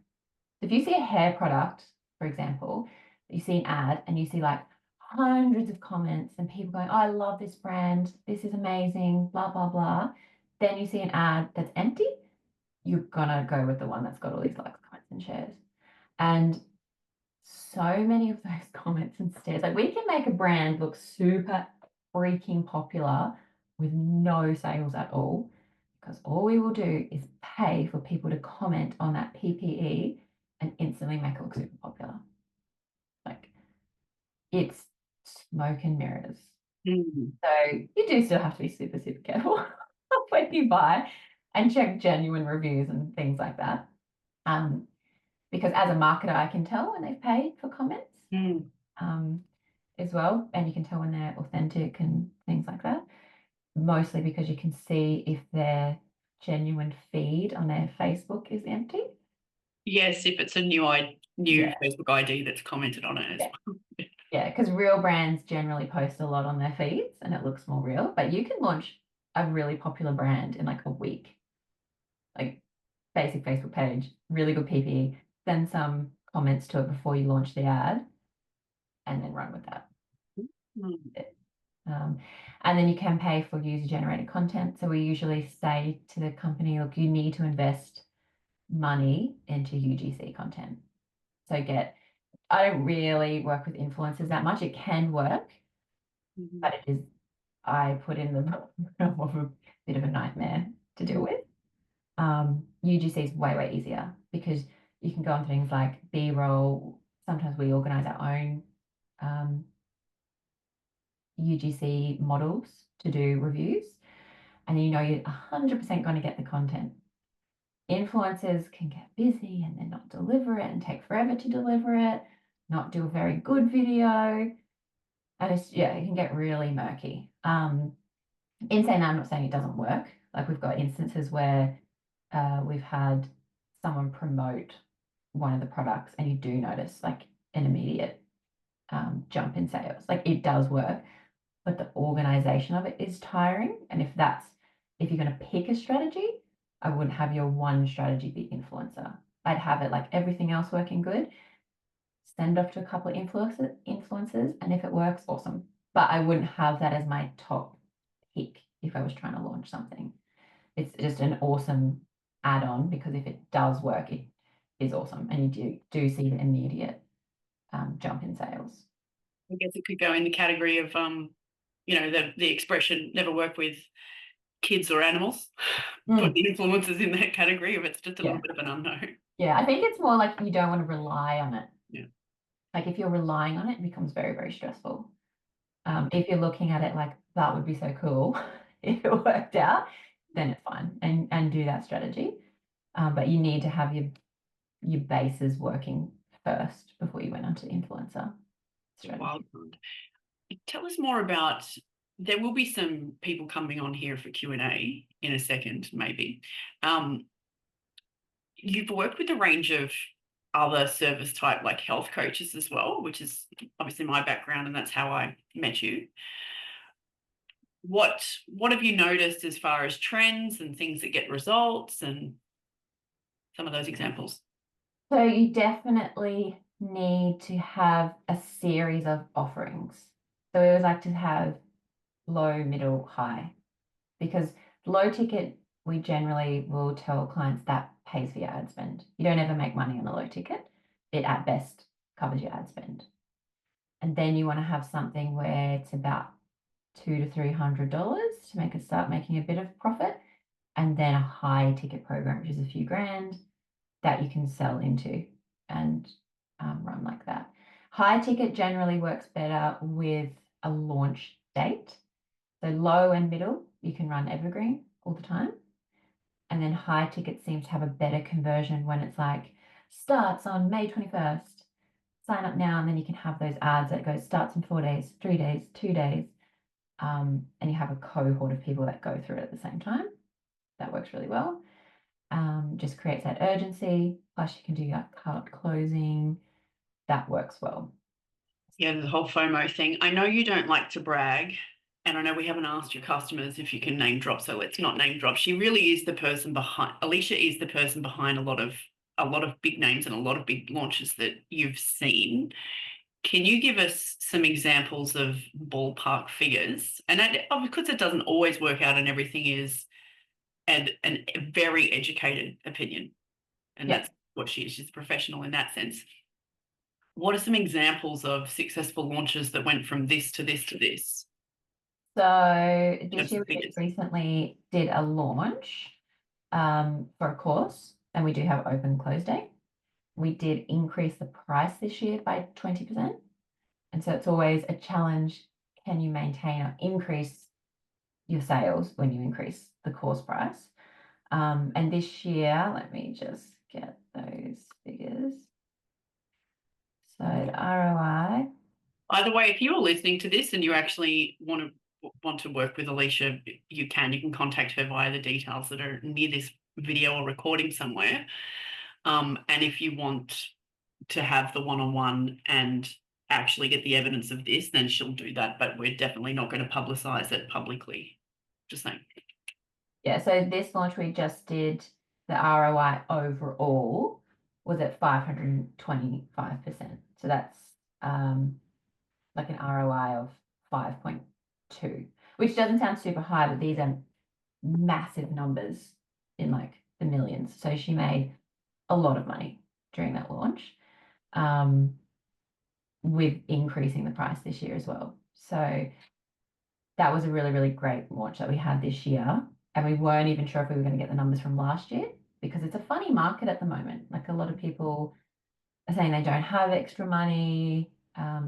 Speaker 2: If you see a hair product, for example, you see an ad and you see like hundreds of comments and people going, oh, I love this brand, this is amazing, blah, blah, blah. Then you see an ad that's empty, you're gonna go with the one that's got all these likes, comments, and shares. And so many of those comments and shares, like we can make a brand look super freaking popular with no sales at all, because all we will do is pay for people to comment on that PPE and instantly make it look super popular. Like it's smoke and mirrors.
Speaker 1: Mm.
Speaker 2: So you do still have to be super, super careful when you buy and check genuine reviews and things like that. Because as a marketer, I can tell when they've paid for comments as well. And you can tell when they're authentic and things like that. Mostly because you can see if their genuine feed on their Facebook is empty.
Speaker 1: Yes, if it's a new
Speaker 2: Yeah.
Speaker 1: Facebook ID that's commented on it as
Speaker 2: Yeah.
Speaker 1: well.
Speaker 2: Yeah, because real brands generally post a lot on their feeds and it looks more real, but you can launch a really popular brand in like a week. Like basic Facebook page, really good PP, send some comments to it before you launch the ad, and then run with that.
Speaker 1: Mm.
Speaker 2: Um, and then you can pay for user generated content. So we usually say to the company, look, you need to invest money into UGC content. So I don't really work with influencers that much. It can work, but it is, I put in the realm of a bit of a nightmare to deal with. UGC is way, way easier because you can go on things like B-roll. Sometimes we organize our own UGC models to do reviews, and you know you're 100% going to get the content. Influencers can get busy and then not deliver it and take forever to deliver it, not do a very good video. And it can get really murky. In saying that, I'm not saying it doesn't work. Like we've got instances where we've had someone promote one of the products and you do notice like an immediate jump in sales. Like it does work, but the organization of it is tiring. And if you're going to pick a strategy, I wouldn't have your one strategy be influencer. I'd have it like everything else working good, send off to a couple of influencers, and if it works, awesome. But I wouldn't have that as my top pick if I was trying to launch something. It's just an awesome add-on because if it does work, it is awesome, and you do see the immediate jump in sales.
Speaker 1: I guess it could go in the category of the expression never work with kids or animals. Put the influencers in that category if it's just a little
Speaker 2: Yeah.
Speaker 1: bit of an unknown.
Speaker 2: Yeah, I think it's more like you don't want to rely on it.
Speaker 1: Yeah.
Speaker 2: Like if you're relying on it, it becomes very, very stressful. If you're looking at it like that would be so cool if it worked out, then it's fine and do that strategy. But you need to have your bases working first before you went onto influencer strategy.
Speaker 1: Wild card. Tell us more about. There will be some people coming on here for Q&A in a second, maybe. You've worked with a range of other service type like health coaches as well, which is obviously my background, and that's how I met you. What have you noticed as far as trends and things that get results and some of those examples?
Speaker 2: So you definitely need to have a series of offerings. So we always like to have low, middle, high, because low ticket, we generally will tell clients that pays for your ad spend. You don't ever make money on a low ticket. It at best covers your ad spend. And then you want to have something where it's about $200 to $300 to make it start making a bit of profit. And then a high ticket program, which is a few grand that you can sell into and run like that. High ticket generally works better with a launch date. So low and middle, you can run evergreen all the time. And then high ticket seems to have a better conversion when it's like starts on May 21st, sign up now, and then you can have those ads that go starts in 4 days, 3 days, 2 days. And you have a cohort of people that go through it at the same time. That works really well. Just creates that urgency. Plus you can do your cart closing. That works well.
Speaker 1: Yeah, the whole FOMO thing. I know you don't like to brag, and I know we haven't asked your customers if you can name drop, so let's not name drop. She really is the person behind. Alicia is the person behind a lot of big names and a lot of big launches that you've seen. Can you give us some examples of ballpark figures? And because it doesn't always work out and everything is a very educated opinion, and
Speaker 2: Yeah.
Speaker 1: that's what she is. She's a professional in that sense. What are some examples of successful launches that went from this to this to this
Speaker 2: So
Speaker 1: in
Speaker 2: this
Speaker 1: terms
Speaker 2: year
Speaker 1: of
Speaker 2: we just
Speaker 1: figures?
Speaker 2: recently did a launch for a course, and we do have open close day. We did increase the price this year by 20%. And so it's always a challenge. Can you maintain or increase your sales when you increase the course price? And this year, let me just get those figures. So the ROI.
Speaker 1: By the way, if you're listening to this and you actually want to work with Alicia, you can. You can contact her via the details that are near this video or recording somewhere. And if you want to have the one-on-one and actually get the evidence of this, then she'll do that. But we're definitely not going to publicize it publicly. Just saying.
Speaker 2: Yeah, so this launch we just did, the ROI overall was at 525%. So that's like an ROI of 5.2, which doesn't sound super high, but these are massive numbers in like the millions. So she made a lot of money during that launch, with increasing the price this year as well. So that was a really, really great launch that we had this year. And we weren't even sure if we were going to get the numbers from last year because it's a funny market at the moment. Like a lot of people are saying they don't have extra money.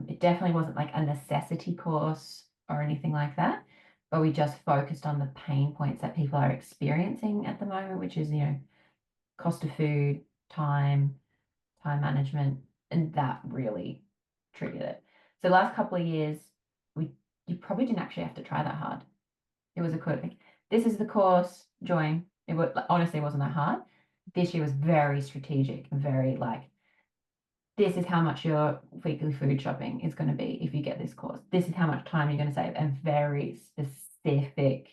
Speaker 2: It definitely wasn't like a necessity course or anything like that, but we just focused on the pain points that people are experiencing at the moment, which is, cost of food, time, time management, and that really triggered it. So the last couple of years, you probably didn't actually have to try that hard. It was a quick, like, this is the course, join. It would honestly wasn't that hard. This year was very strategic, very like, this is how much your weekly food shopping is going to be if you get this course. This is how much time you're going to save, and very specific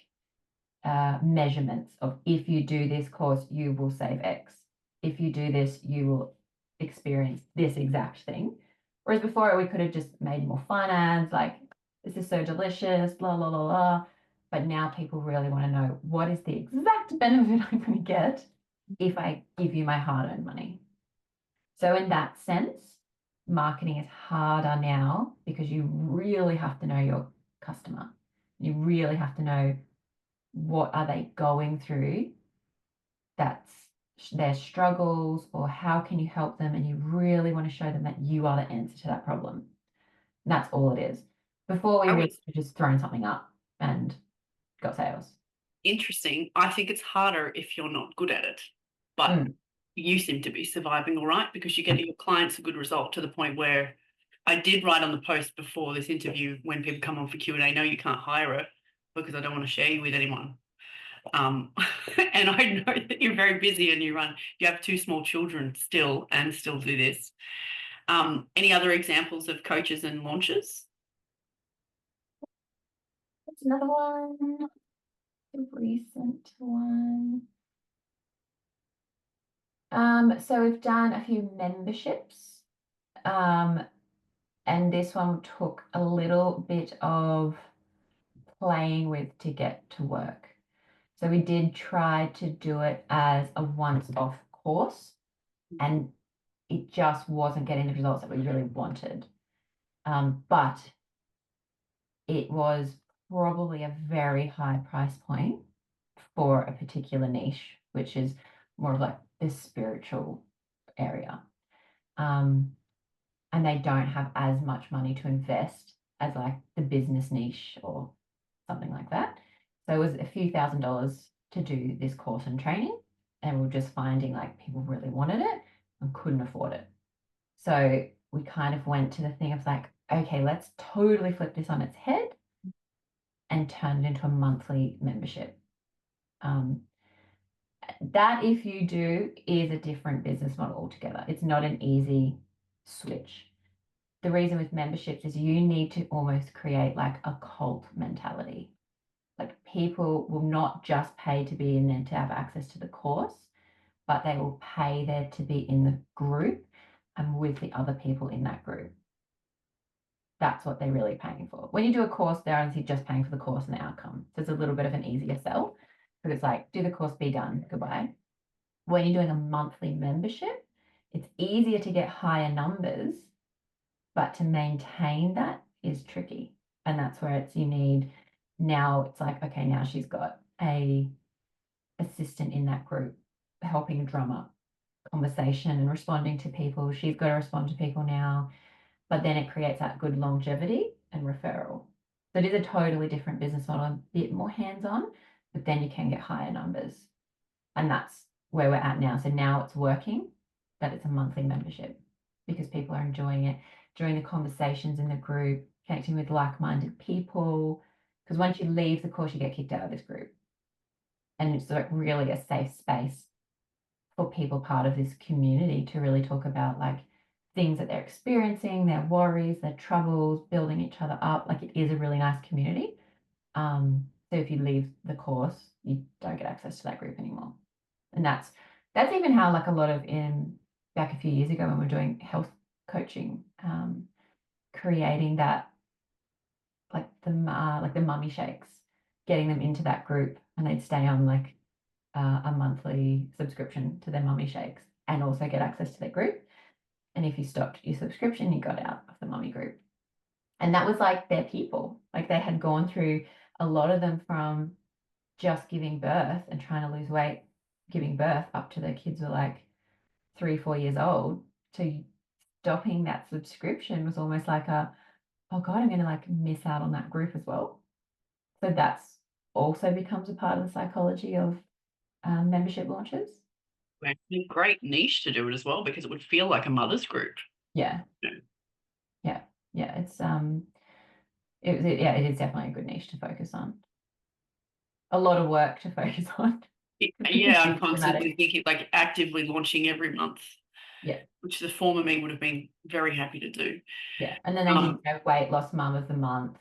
Speaker 2: measurements of if you do this course, you will save X. If you do this, you will experience this exact thing. Whereas before, we could have just made more fun ads like, this is so delicious, blah, blah, blah, blah. But now people really want to know what is the exact benefit I'm going to get if I give you my hard earned money. So, in that sense, marketing is harder now because you really have to know your customer. You really have to know what are they going through, that's their struggles, or how can you help them, and you really want to show them that you are the answer to that problem. And that's all it is. Before we
Speaker 1: I
Speaker 2: really
Speaker 1: was
Speaker 2: just thrown something up and got sales.
Speaker 1: interesting. I think it's harder if you're not good at it, but
Speaker 2: Mm.
Speaker 1: you seem to be surviving all right because you get your clients a good result to the point where I did write on the post before this interview when people come on for Q&A, no, you can't hire it because I don't want to share you with anyone. Um, and I know that you're very busy and you have two small children still and still do this. Any other examples of coaches and launches?
Speaker 2: That's another one. A recent one. So we've done a few memberships. And this one took a little bit of playing with to get to work. So we did try to do it as a once-off course, and it just wasn't getting the results that we really wanted. But it was probably a very high price point for a particular niche, which is more of like the spiritual area. Um, and they don't have as much money to invest as like the business niche or something like that. So it was a few $1,000s to do this course and training. And we were just finding like people really wanted it and couldn't afford it. So we kind of went to the thing of like, okay, let's totally flip this on its head and turn it into a monthly membership. Um, that, if you do, is a different business model altogether. It's not an easy switch. The reason with memberships is you need to almost create like a cult mentality. Like people will not just pay to be in there to have access to the course, but they will pay there to be in the group and with the other people in that group. That's what they're really paying for. When you do a course, they're honestly just paying for the course and the outcome. So it's a little bit of an easier sell because it's like, do the course, be done, goodbye. When you're doing a monthly membership, it's easier to get higher numbers, but to maintain that is tricky. And that's where it's you need now it's like, okay, now she's got a assistant in that group helping drum up conversation and responding to people. She's got to respond to people now, but then it creates that good longevity and referral. So it is a totally different business model, a bit more hands-on, but then you can get higher numbers. And that's where we're at now. So now it's working, but it's a monthly membership because people are enjoying it, during the conversations in the group, connecting with like-minded people. Because once you leave the course, you get kicked out of this group. And it's like really a safe space for people part of this community to really talk about like things that they're experiencing, their worries, their troubles, building each other up. Like it is a really nice community. So if you leave the course, you don't get access to that group anymore. And that's even how like a lot of in back a few years ago when we we're doing health coaching, creating that like the mummy shakes, getting them into that group, and they'd stay on like a monthly subscription to their mummy shakes and also get access to their group. And if you stopped your subscription, you got out of the mummy group. And that was like their people. Like they had gone through a lot of them from just giving birth and trying to lose weight, giving birth up to their kids were like 3, 4 years old, to stopping that subscription was almost like oh God, I'm going to like miss out on that group as well. So that's also becomes a part of the psychology of membership launches.
Speaker 1: Actually, great niche to do it as well because it would feel like a mother's group.
Speaker 2: Yeah,
Speaker 1: Yeah.
Speaker 2: yeah, yeah. Yeah, it is definitely a good niche to focus on. A lot of work to focus on because
Speaker 1: Yeah, I'm
Speaker 2: it's
Speaker 1: constantly
Speaker 2: dramatic.
Speaker 1: thinking like actively launching every month,
Speaker 2: Yeah,
Speaker 1: which the former me would have been very happy to do.
Speaker 2: yeah. And then they did
Speaker 1: Um,
Speaker 2: weight loss mum of the month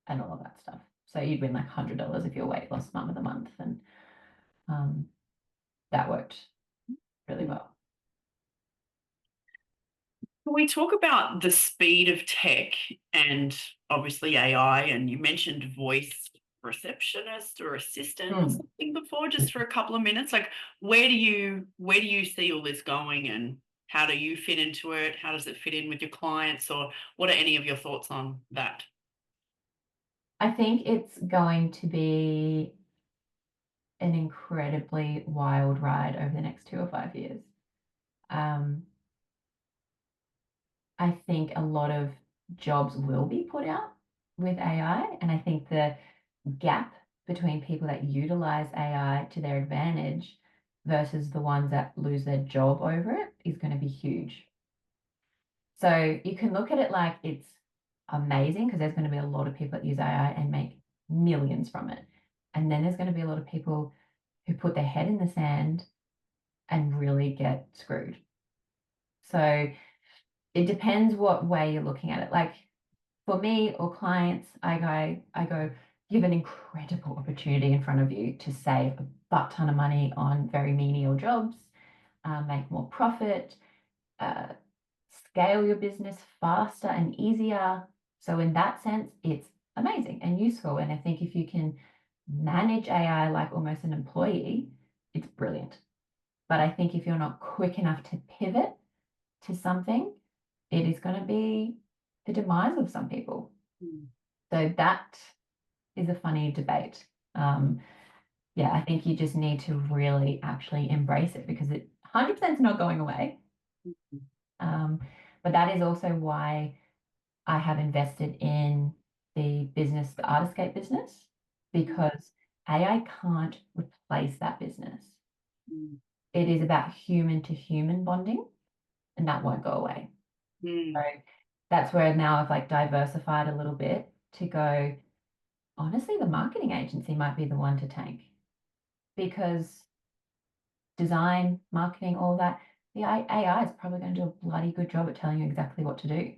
Speaker 2: and all of that stuff. So you'd win like $100 if you're weight loss mum of the month, and um, that worked really well.
Speaker 1: Can we talk about the speed of tech and obviously AI? And you mentioned voice receptionist or assistant or
Speaker 2: Hmm.
Speaker 1: something before, just for a couple of minutes. Like, where do you see all this going, and how do you fit into it? How does it fit in with your clients, or what are any of your thoughts on that?
Speaker 2: I think it's going to be an incredibly wild ride over the next 2 or 5 years. Um, I think a lot of jobs will be put out. with AI. And I think the gap between people that utilize AI to their advantage versus the ones that lose their job over it is going to be huge. So you can look at it like it's amazing because there's going to be a lot of people that use AI and make millions from it. And then there's going to be a lot of people who put their head in the sand and really get screwed. So it depends what way you're looking at it. Like for me or clients, I go, you have an incredible opportunity in front of you to save a butt ton of money on very menial jobs, make more profit, uh, scale your business faster and easier. So in that sense, it's amazing and useful. And I think if you can manage AI like almost an employee, it's brilliant. But I think if you're not quick enough to pivot to something, it is going to be the demise of some people.
Speaker 1: Mm.
Speaker 2: So that is a funny debate. Yeah, I think you just need to really actually embrace it because it 100% is not going away.
Speaker 1: Mm.
Speaker 2: Um, but that is also why I have invested in the business, the Artiscape business, because AI can't replace that business.
Speaker 1: Mm.
Speaker 2: It is about human to human bonding, and that won't go away. So
Speaker 1: Mm.
Speaker 2: that's where now I've like diversified a little bit to go, honestly, the marketing agency might be the one to tank because design, marketing, all that, the AI is probably going to do a bloody good job at telling you exactly what to do.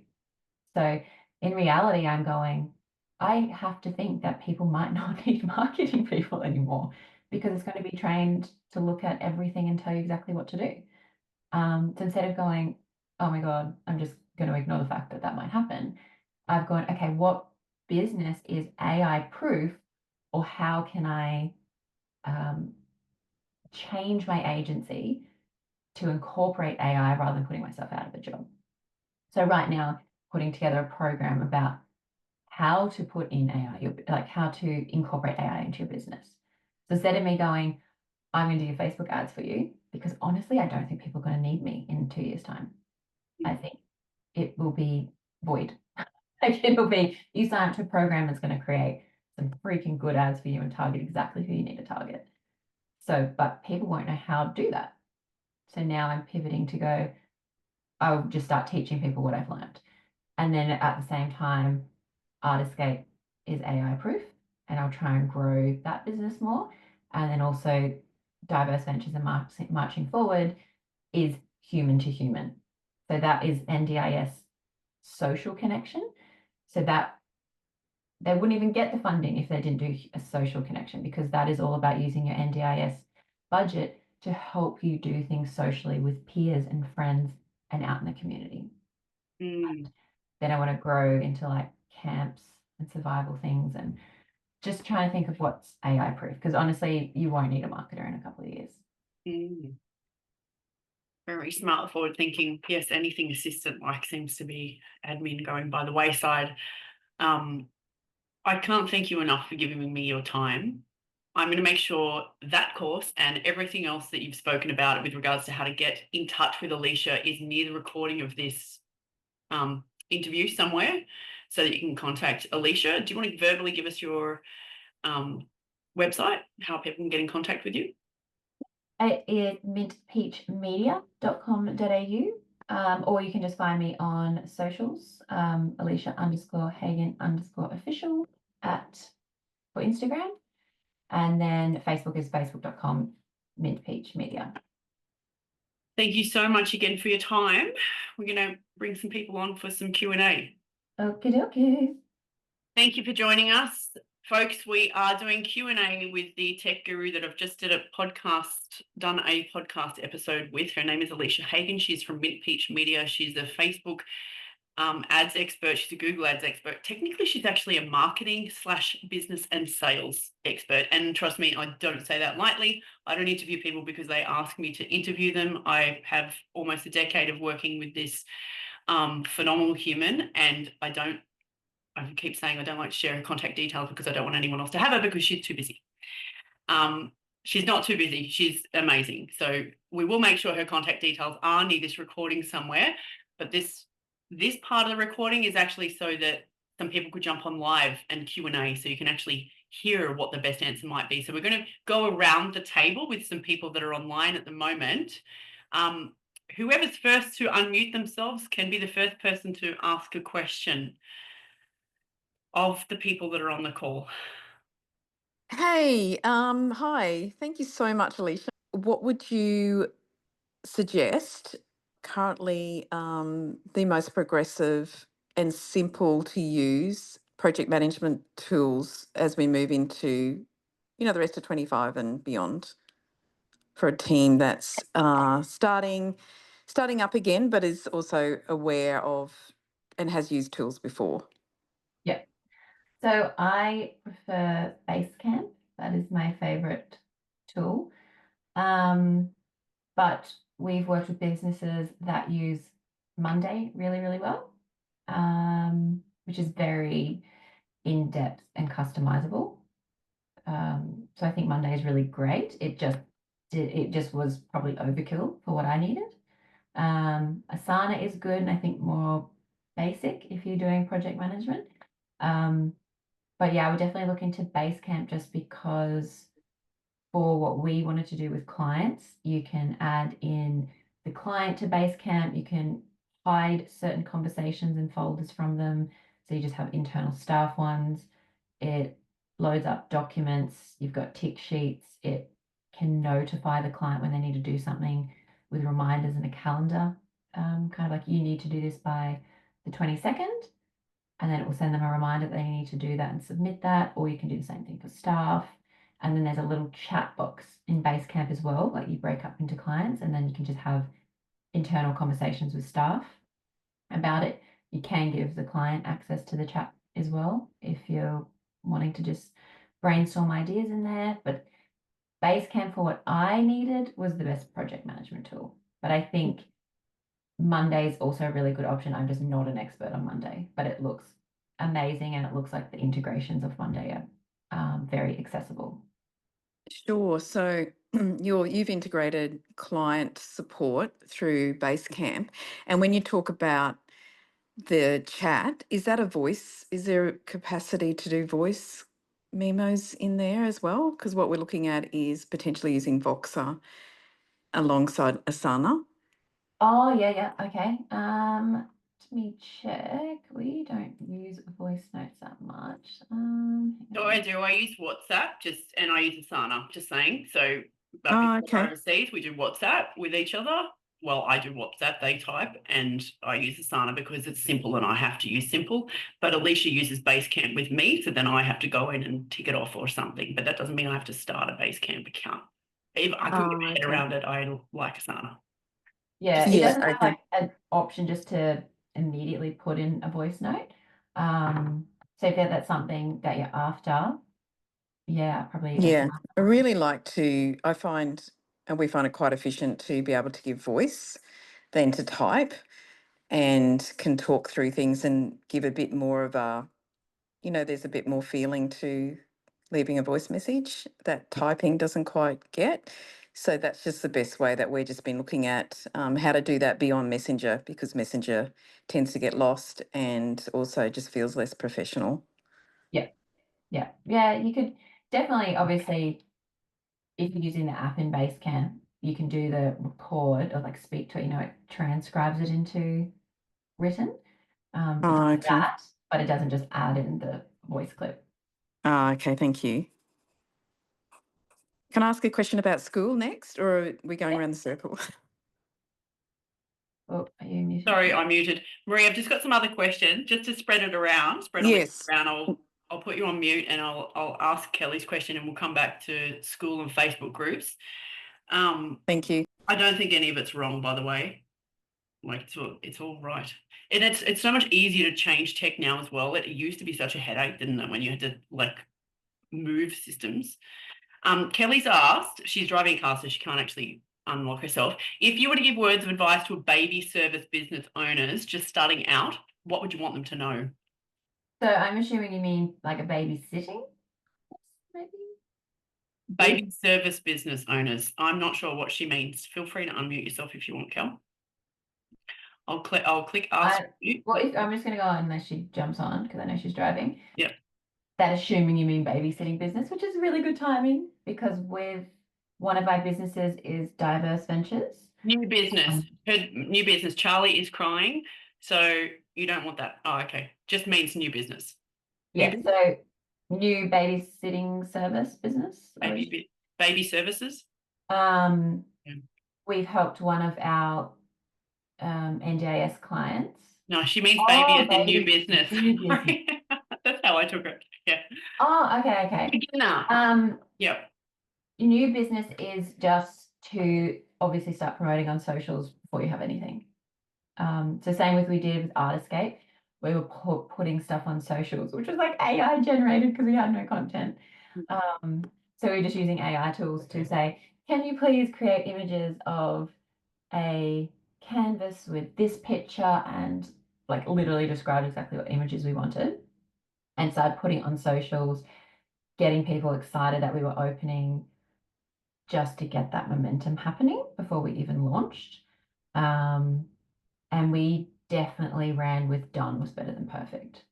Speaker 2: So in reality, I'm going, I have to think that people might not need marketing people anymore because it's going to be trained to look at everything and tell you exactly what to do. So instead of going, oh my God, I'm just going to ignore the fact that that might happen, I've gone, okay, what business is AI proof or how can I um, change my agency to incorporate AI rather than putting myself out of a job? So right now, putting together a program about how to put in AI, like how to incorporate AI into your business. So instead of me going, I'm going to do your Facebook ads for you, because honestly, I don't think people are going to need me in 2 years' time. I think it will be void. Like it'll be, you sign up to a program that's going to create some freaking good ads for you and target exactly who you need to target. So, but people won't know how to do that. So now I'm pivoting to go, I'll just start teaching people what I've learned. And then at the same time, Artiscape is AI proof, and I'll try and grow that business more. And then also, Diverse Ventures and Marching Forward is human to human. So that is NDIS social connection. So that they wouldn't even get the funding if they didn't do a social connection, because that is all about using your NDIS budget to help you do things socially with peers and friends and out in the community.
Speaker 1: Mm.
Speaker 2: Then I want to grow into like camps and survival things and just trying to think of what's AI proof. Because honestly, you won't need a marketer in a couple of years.
Speaker 1: Mm. Very smart, forward thinking. Yes, anything assistant like seems to be admin going by the wayside. Um, I can't thank you enough for giving me your time. I'm going to make sure that course and everything else that you've spoken about with regards to how to get in touch with Alicia is near the recording of this interview somewhere so that you can contact Alicia. Do you want to verbally give us your um, website, how people can get in contact with you?
Speaker 2: It is mintpeachmedia.com.au. Or you can just find me on socials, Alicia_Hagen_official at for Instagram. And then Facebook is facebook.com mintpeachmedia.
Speaker 1: Thank you so much again for your time. We're going to bring some people on for some Q&A.
Speaker 2: Okie dokie.
Speaker 1: Thank you for joining us. Folks, we are doing Q&A with the tech guru that I've just done a podcast episode with. Her name is Alicia Hagen. She's from Mint Peach Media. She's a Facebook ads expert. She's a Google ads expert. Technically, she's actually a marketing / business and sales expert. And trust me, I don't say that lightly. I don't interview people because they ask me to interview them. I have almost a decade of working with this phenomenal human, and I keep saying I don't like to share her contact details because I don't want anyone else to have her because she's too busy. She's not too busy. She's amazing. So we will make sure her contact details are near this recording somewhere. But this part of the recording is actually so that some people could jump on live and Q&A so you can actually hear what the best answer might be. So we're going to go around the table with some people that are online at the moment. Whoever's first to unmute themselves can be the first person to ask a question of the people that are on the call.
Speaker 3: Hey, hi. Thank you so much, Alicia. What would you suggest currently the most progressive and simple to use project management tools as we move into, the rest of 25 and beyond for a team that's starting up again, but is also aware of and has used tools before?
Speaker 2: Yeah. So I prefer Basecamp. That is my favorite tool. But we've worked with businesses that use Monday really, really well, which is very in-depth and customizable. So I think Monday is really great. It just was probably overkill for what I needed. Asana is good and I think more basic if you're doing project management. But yeah, I would definitely look into Basecamp just because for what we wanted to do with clients, you can add in the client to Basecamp, you can hide certain conversations and folders from them. So you just have internal staff ones. It loads up documents, you've got tick sheets, it can notify the client when they need to do something with reminders and a calendar, kind of like you need to do this by the 22nd, and then it will send them a reminder that they need to do that and submit that, or you can do the same thing for staff. And then there's a little chat box in Basecamp as well, like you break up into clients and then you can just have internal conversations with staff about it. You can give the client access to the chat as well if you're wanting to just brainstorm ideas in there. But Basecamp for what I needed was the best project management tool. But I think Monday is also a really good option. I'm just not an expert on Monday, but it looks amazing and it looks like the integrations of Monday are very accessible.
Speaker 3: Sure. So you've integrated client support through Basecamp. And when you talk about the chat, is that a voice? Is there a capacity to do voice memos in there as well? Because what we're looking at is potentially using Voxer alongside Asana.
Speaker 2: Oh, yeah, yeah. Okay. Let me check. We don't use voice notes that much.
Speaker 1: So I do. I use WhatsApp and I use Asana, just saying. So, but
Speaker 3: Oh,
Speaker 1: because we're
Speaker 3: okay.
Speaker 1: overseas, we do WhatsApp with each other. Well, I do WhatsApp, they type, and I use Asana because it's simple and I have to use simple. But Alicia uses Basecamp with me, so then I have to go in and tick it off or something. But that doesn't mean I have to start a Basecamp account. If I couldn't get
Speaker 3: Oh,
Speaker 1: my head
Speaker 3: okay.
Speaker 1: around it, I like Asana.
Speaker 2: Yeah,
Speaker 1: Just
Speaker 2: it
Speaker 3: Yeah,
Speaker 2: doesn't have
Speaker 3: okay.
Speaker 2: like an option just to immediately put in a voice note. So if that's something that you're after, yeah, probably
Speaker 3: Yeah.
Speaker 2: Asana.
Speaker 3: I really like to, I find, and we find it quite efficient to be able to give voice than to type, and can talk through things and give a bit more of a, there's a bit more feeling to leaving a voice message that typing doesn't quite get. So that's just the best way that we've just been looking at how to do that beyond Messenger, because Messenger tends to get lost and also just feels less professional.
Speaker 2: Yeah, yeah, yeah. You could definitely, obviously, if you're using the app in Basecamp, you can do the record or like speak to it. It transcribes it into written. It
Speaker 3: Oh,
Speaker 2: does
Speaker 3: okay.
Speaker 2: that, but it doesn't just add in the voice clip.
Speaker 3: Oh, okay. Thank you. Can I ask a question about school next, or are we going
Speaker 2: Yeah.
Speaker 3: around the circle?
Speaker 2: Oh, are you muted?
Speaker 1: sorry, I muted. Marie, I've just got some other questions just to spread it around, spread Alicia
Speaker 3: Yes.
Speaker 1: around. I'll put you on mute and I'll ask Kelly's question and we'll come back to school and Facebook groups.
Speaker 3: Thank you.
Speaker 1: I don't think any of it's wrong, by the way. Like it's all right. And it's so much easier to change tech now as well. It used to be such a headache, didn't it, when you had to like move systems. Kelly's asked, she's driving a car, so she can't actually unlock herself. If you were to give words of advice to a baby service business owners just starting out, what would you want them to know?
Speaker 2: So I'm assuming you mean like a babysitting, maybe?
Speaker 1: Baby service business owners. I'm not sure what she means. Feel free to unmute yourself if you want, Kel. I'll click ask you.
Speaker 2: Well, I'm just going to go on unless she jumps on because I know she's driving.
Speaker 1: Yep.
Speaker 2: That assuming you mean babysitting business, which is really good timing because one of our businesses is Diverse Ventures.
Speaker 1: New business. Her new business. Charlie is crying. So you don't want that. Oh, okay. Just means new business.
Speaker 2: Yeah. So new babysitting service business.
Speaker 1: Baby services.
Speaker 2: We've helped one of our NDIS clients.
Speaker 1: No, she means baby as in new
Speaker 2: baby,
Speaker 1: business.
Speaker 2: new business.
Speaker 1: That's how I took it. Yeah.
Speaker 2: Oh, okay.
Speaker 1: No. Yep.
Speaker 2: New business is just to obviously start promoting on socials before you have anything. So same with we did with Artiscape. We were putting stuff on socials, which was like AI generated because we had no content. So we're just using AI tools to say, can you please create images of a canvas with this picture, and like literally described exactly what images we wanted, and started putting on socials, getting people excited that we were opening just to get that momentum happening before we even launched. And we definitely ran with done was better than perfect.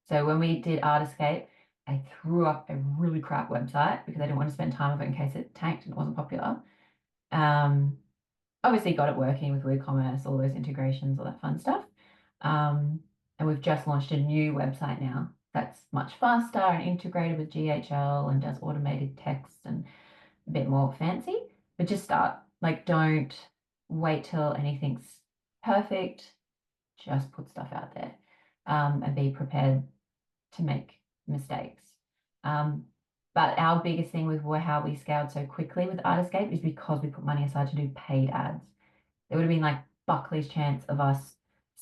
Speaker 2: So when we did Artiscape, I threw up a really crap website because I didn't want to spend time on it in case it tanked and it wasn't popular. Obviously got it working with WooCommerce, all those integrations, all that fun stuff. And we've just launched a new website now that's much faster and integrated with GHL and does automated text and a bit more fancy. But just start. Like, don't wait till anything's perfect. Just put stuff out there, and be prepared to make mistakes. But our biggest thing with how we scaled so quickly with Artiscape is because we put money aside to do paid ads. There would have been like Buckley's chance of us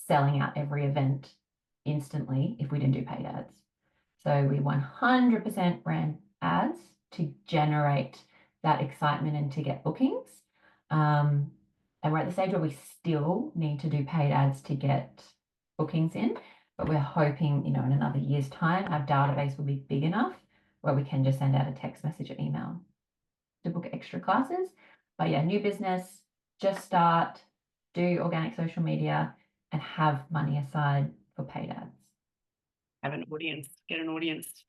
Speaker 2: selling out every event instantly if we didn't do paid ads. So we 100% ran ads to generate that excitement and to get bookings. And we're at the stage where we still need to do paid ads to get bookings in, but we're hoping, in another year's time, our database will be big enough where we can just send out a text message or email to book extra classes. But yeah, new business, just start, do organic social media, and have money aside for paid ads.
Speaker 1: Have an audience, get an audience.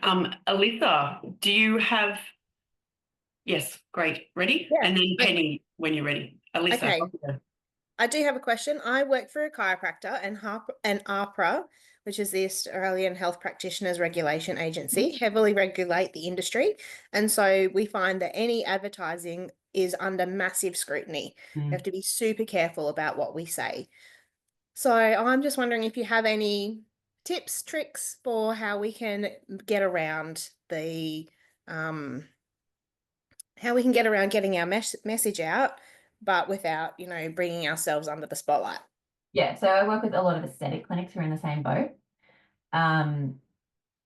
Speaker 1: Alyssa, do you have? Yes, great. Ready?
Speaker 4: Yeah.
Speaker 1: And then Penny, when you're ready. Alyssa.
Speaker 4: Okay. I do have a question. I work for a chiropractor and AHPRA, which is the Australian Health Practitioners Regulation Agency, heavily regulate the industry. And so we find that any advertising is under massive scrutiny. We have to be super careful about what we say. So I'm just wondering if you have any tips, tricks for how we can get around getting our message out, but without, bringing ourselves under the spotlight.
Speaker 2: Yeah, so I work with a lot of aesthetic clinics who are in the same boat. And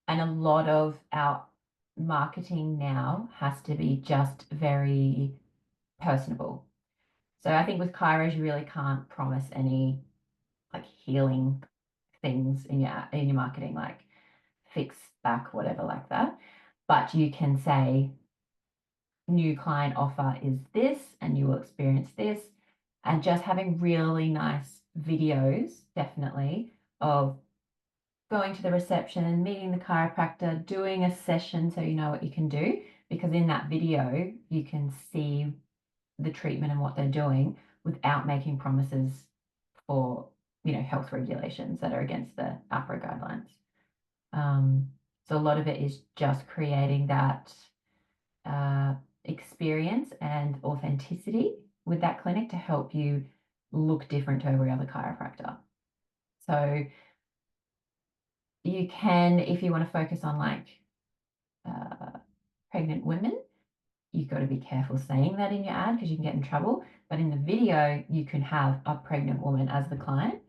Speaker 2: a lot of our marketing now has to be just very personable. So I think with chiros, you really can't promise any like healing things in your marketing, like fix back, whatever like that. But you can say, new client offer is this, and you will experience this. And just having really nice videos, definitely, of going to the reception, meeting the chiropractor, doing a session so you know what you can do. Because in that video, you can see the treatment and what they're doing without making promises for, health regulations that are against the AHPRA guidelines. So a lot of it is just creating that experience and authenticity with that clinic to help you look different to every other chiropractor. So you can, if you want to focus on like pregnant women, you've got to be careful saying that in your ad because you can get in trouble. But in the video, you can have a pregnant woman as the client,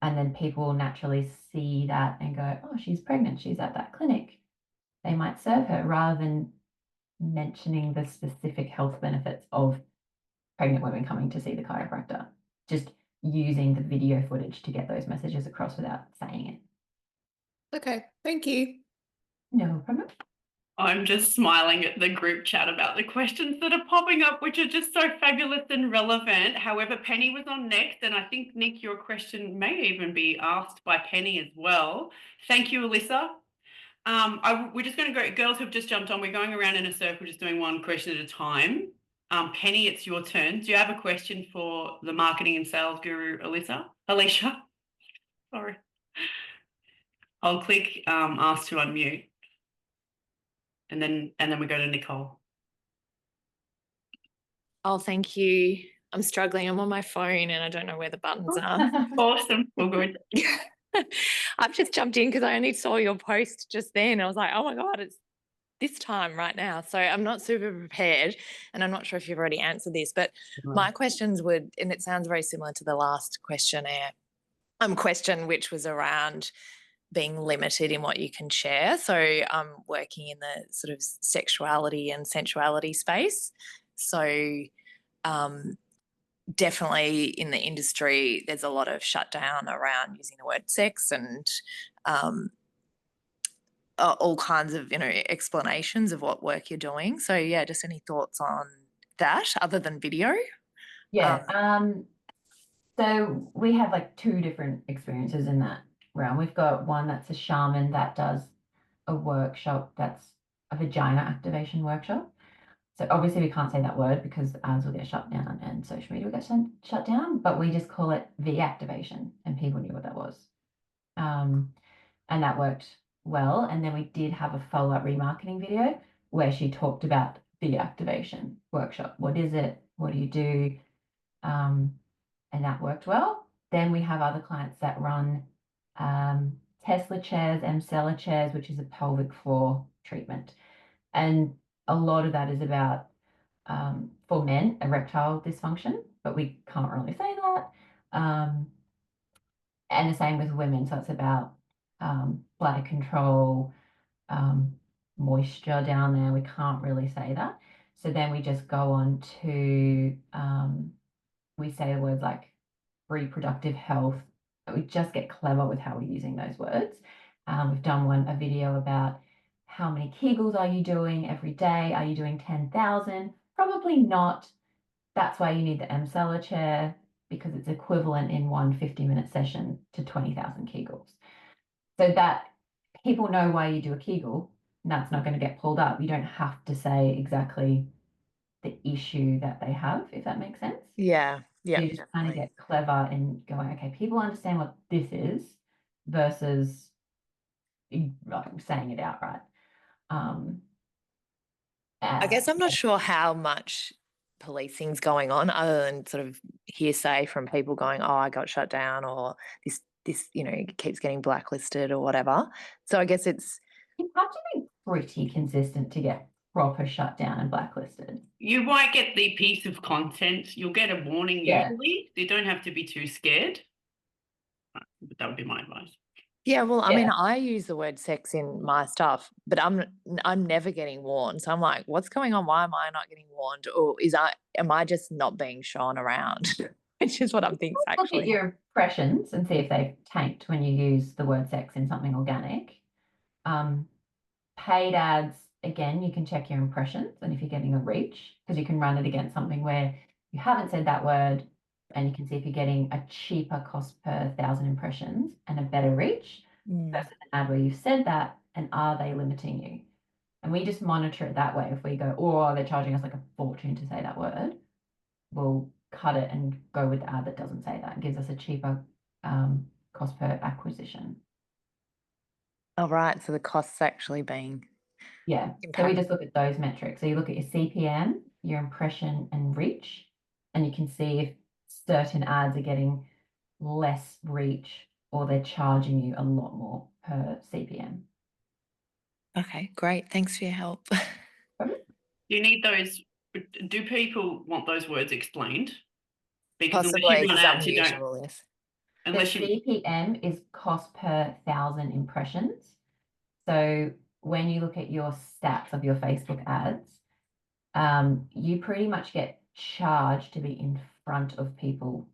Speaker 2: and then people naturally see that and go, oh, she's pregnant, she's at that clinic. They might serve her, rather than mentioning the specific health benefits of pregnant women coming to see the chiropractor. Just using the video footage to get those messages across without saying it.
Speaker 4: Okay, thank you.
Speaker 2: No problem.
Speaker 1: I'm just smiling at the group chat about the questions that are popping up, which are just so fabulous and relevant. However, Penny was on next, and I think, Nick, your question may even be asked by Penny as well. Thank you, Alyssa. We're just going to go, girls have just jumped on. We're going around in a circle, just doing one question at a time. Penny, it's your turn. Do you have a question for the marketing and sales guru, Alyssa? Alicia? Sorry. I'll click ask to unmute. And then we go to Nicole.
Speaker 5: Oh, thank you. I'm struggling. I'm on my phone and I don't know where the buttons are.
Speaker 1: Awesome. All good.
Speaker 5: I've just jumped in because I only saw your post just then. I was like, oh my God, it's this time right now. So I'm not super prepared and I'm not sure if you've already answered this, but my questions would, and it sounds very similar to the last question, which was around being limited in what you can share. So I'm working in the sort of sexuality and sensuality space. So definitely in the industry, there's a lot of shutdown around using the word sex and all kinds of, explanations of what work you're doing. So yeah, just any thoughts on that other than video?
Speaker 2: Yeah. So we have like two different experiences in that realm. We've got one that's a shaman that does a workshop that's a vagina activation workshop. So obviously we can't say that word because ads will get shut down and social media will get shut down, but we just call it V activation and people knew what that was. And that worked well. And then we did have a follow-up remarketing video where she talked about the activation workshop. What is it? What do you do? And that worked well. Then we have other clients that run Tesla chairs, Mcella chairs, which is a pelvic floor treatment. And a lot of that is about, for men, erectile dysfunction, but we can't really say that. And the same with women. So it's about bladder control, moisture down there. We can't really say that. So then we just go on to, we say words like reproductive health. We just get clever with how we're using those words. We've done a video about how many Kegels are you doing every day? Are you doing 10,000? Probably not. That's why you need the Mcella chair because it's equivalent in one 50-minute session to 20,000 Kegels. So that people know why you do a Kegel, and that's not going to get pulled up. You don't have to say exactly the issue that they have, if that makes sense.
Speaker 5: Yeah. Yeah.
Speaker 2: So you just kind of get clever in going, okay, people understand what this is versus like saying it outright.
Speaker 5: I guess I'm not sure how much policing's going on other than sort of hearsay from people going, oh, I got shut down or this keeps getting blacklisted or whatever. So I guess it's
Speaker 2: you have to be pretty consistent to get proper shut down and blacklisted.
Speaker 1: You might get the piece of content. You'll get a warning usually. You don't have to be too scared. But that would be my advice.
Speaker 5: Yeah, well, I mean, I use the word sex in my stuff, but I'm never getting warned. So I'm like, what's going on? Why am I not getting warned? Or am I just not being shown around? Which is what I'm thinking actually.
Speaker 2: Look at your impressions and see if they've tanked when you use the word sex in something organic. Paid ads, again, you can check your impressions and if you're getting a reach, because you can run it against something where you haven't said that word and you can see if you're getting a cheaper cost per 1,000 impressions and a better reach versus an ad where you've said that and are they limiting you? And we just monitor it that way. If we go, oh, they're charging us like a fortune to say that word, we'll cut it and go with the ad that doesn't say that. It gives us a cheaper cost per acquisition.
Speaker 5: Oh, right. So the cost's actually being impacted.
Speaker 2: So we just look at those metrics. So you look at your CPM, your impression and reach, and you can see if certain ads are getting less reach or they're charging you a lot more per CPM.
Speaker 5: Okay, great. Thanks for your help.
Speaker 1: You need those. Do people want those words explained? Because
Speaker 5: possibly,
Speaker 1: unless you run ads, you don't.
Speaker 5: unusual, yes.
Speaker 1: Unless
Speaker 2: the
Speaker 1: you.
Speaker 2: CPM is cost per 1,000 impressions. So when you look at your stats of your Facebook ads, you pretty much get charged to be in front of people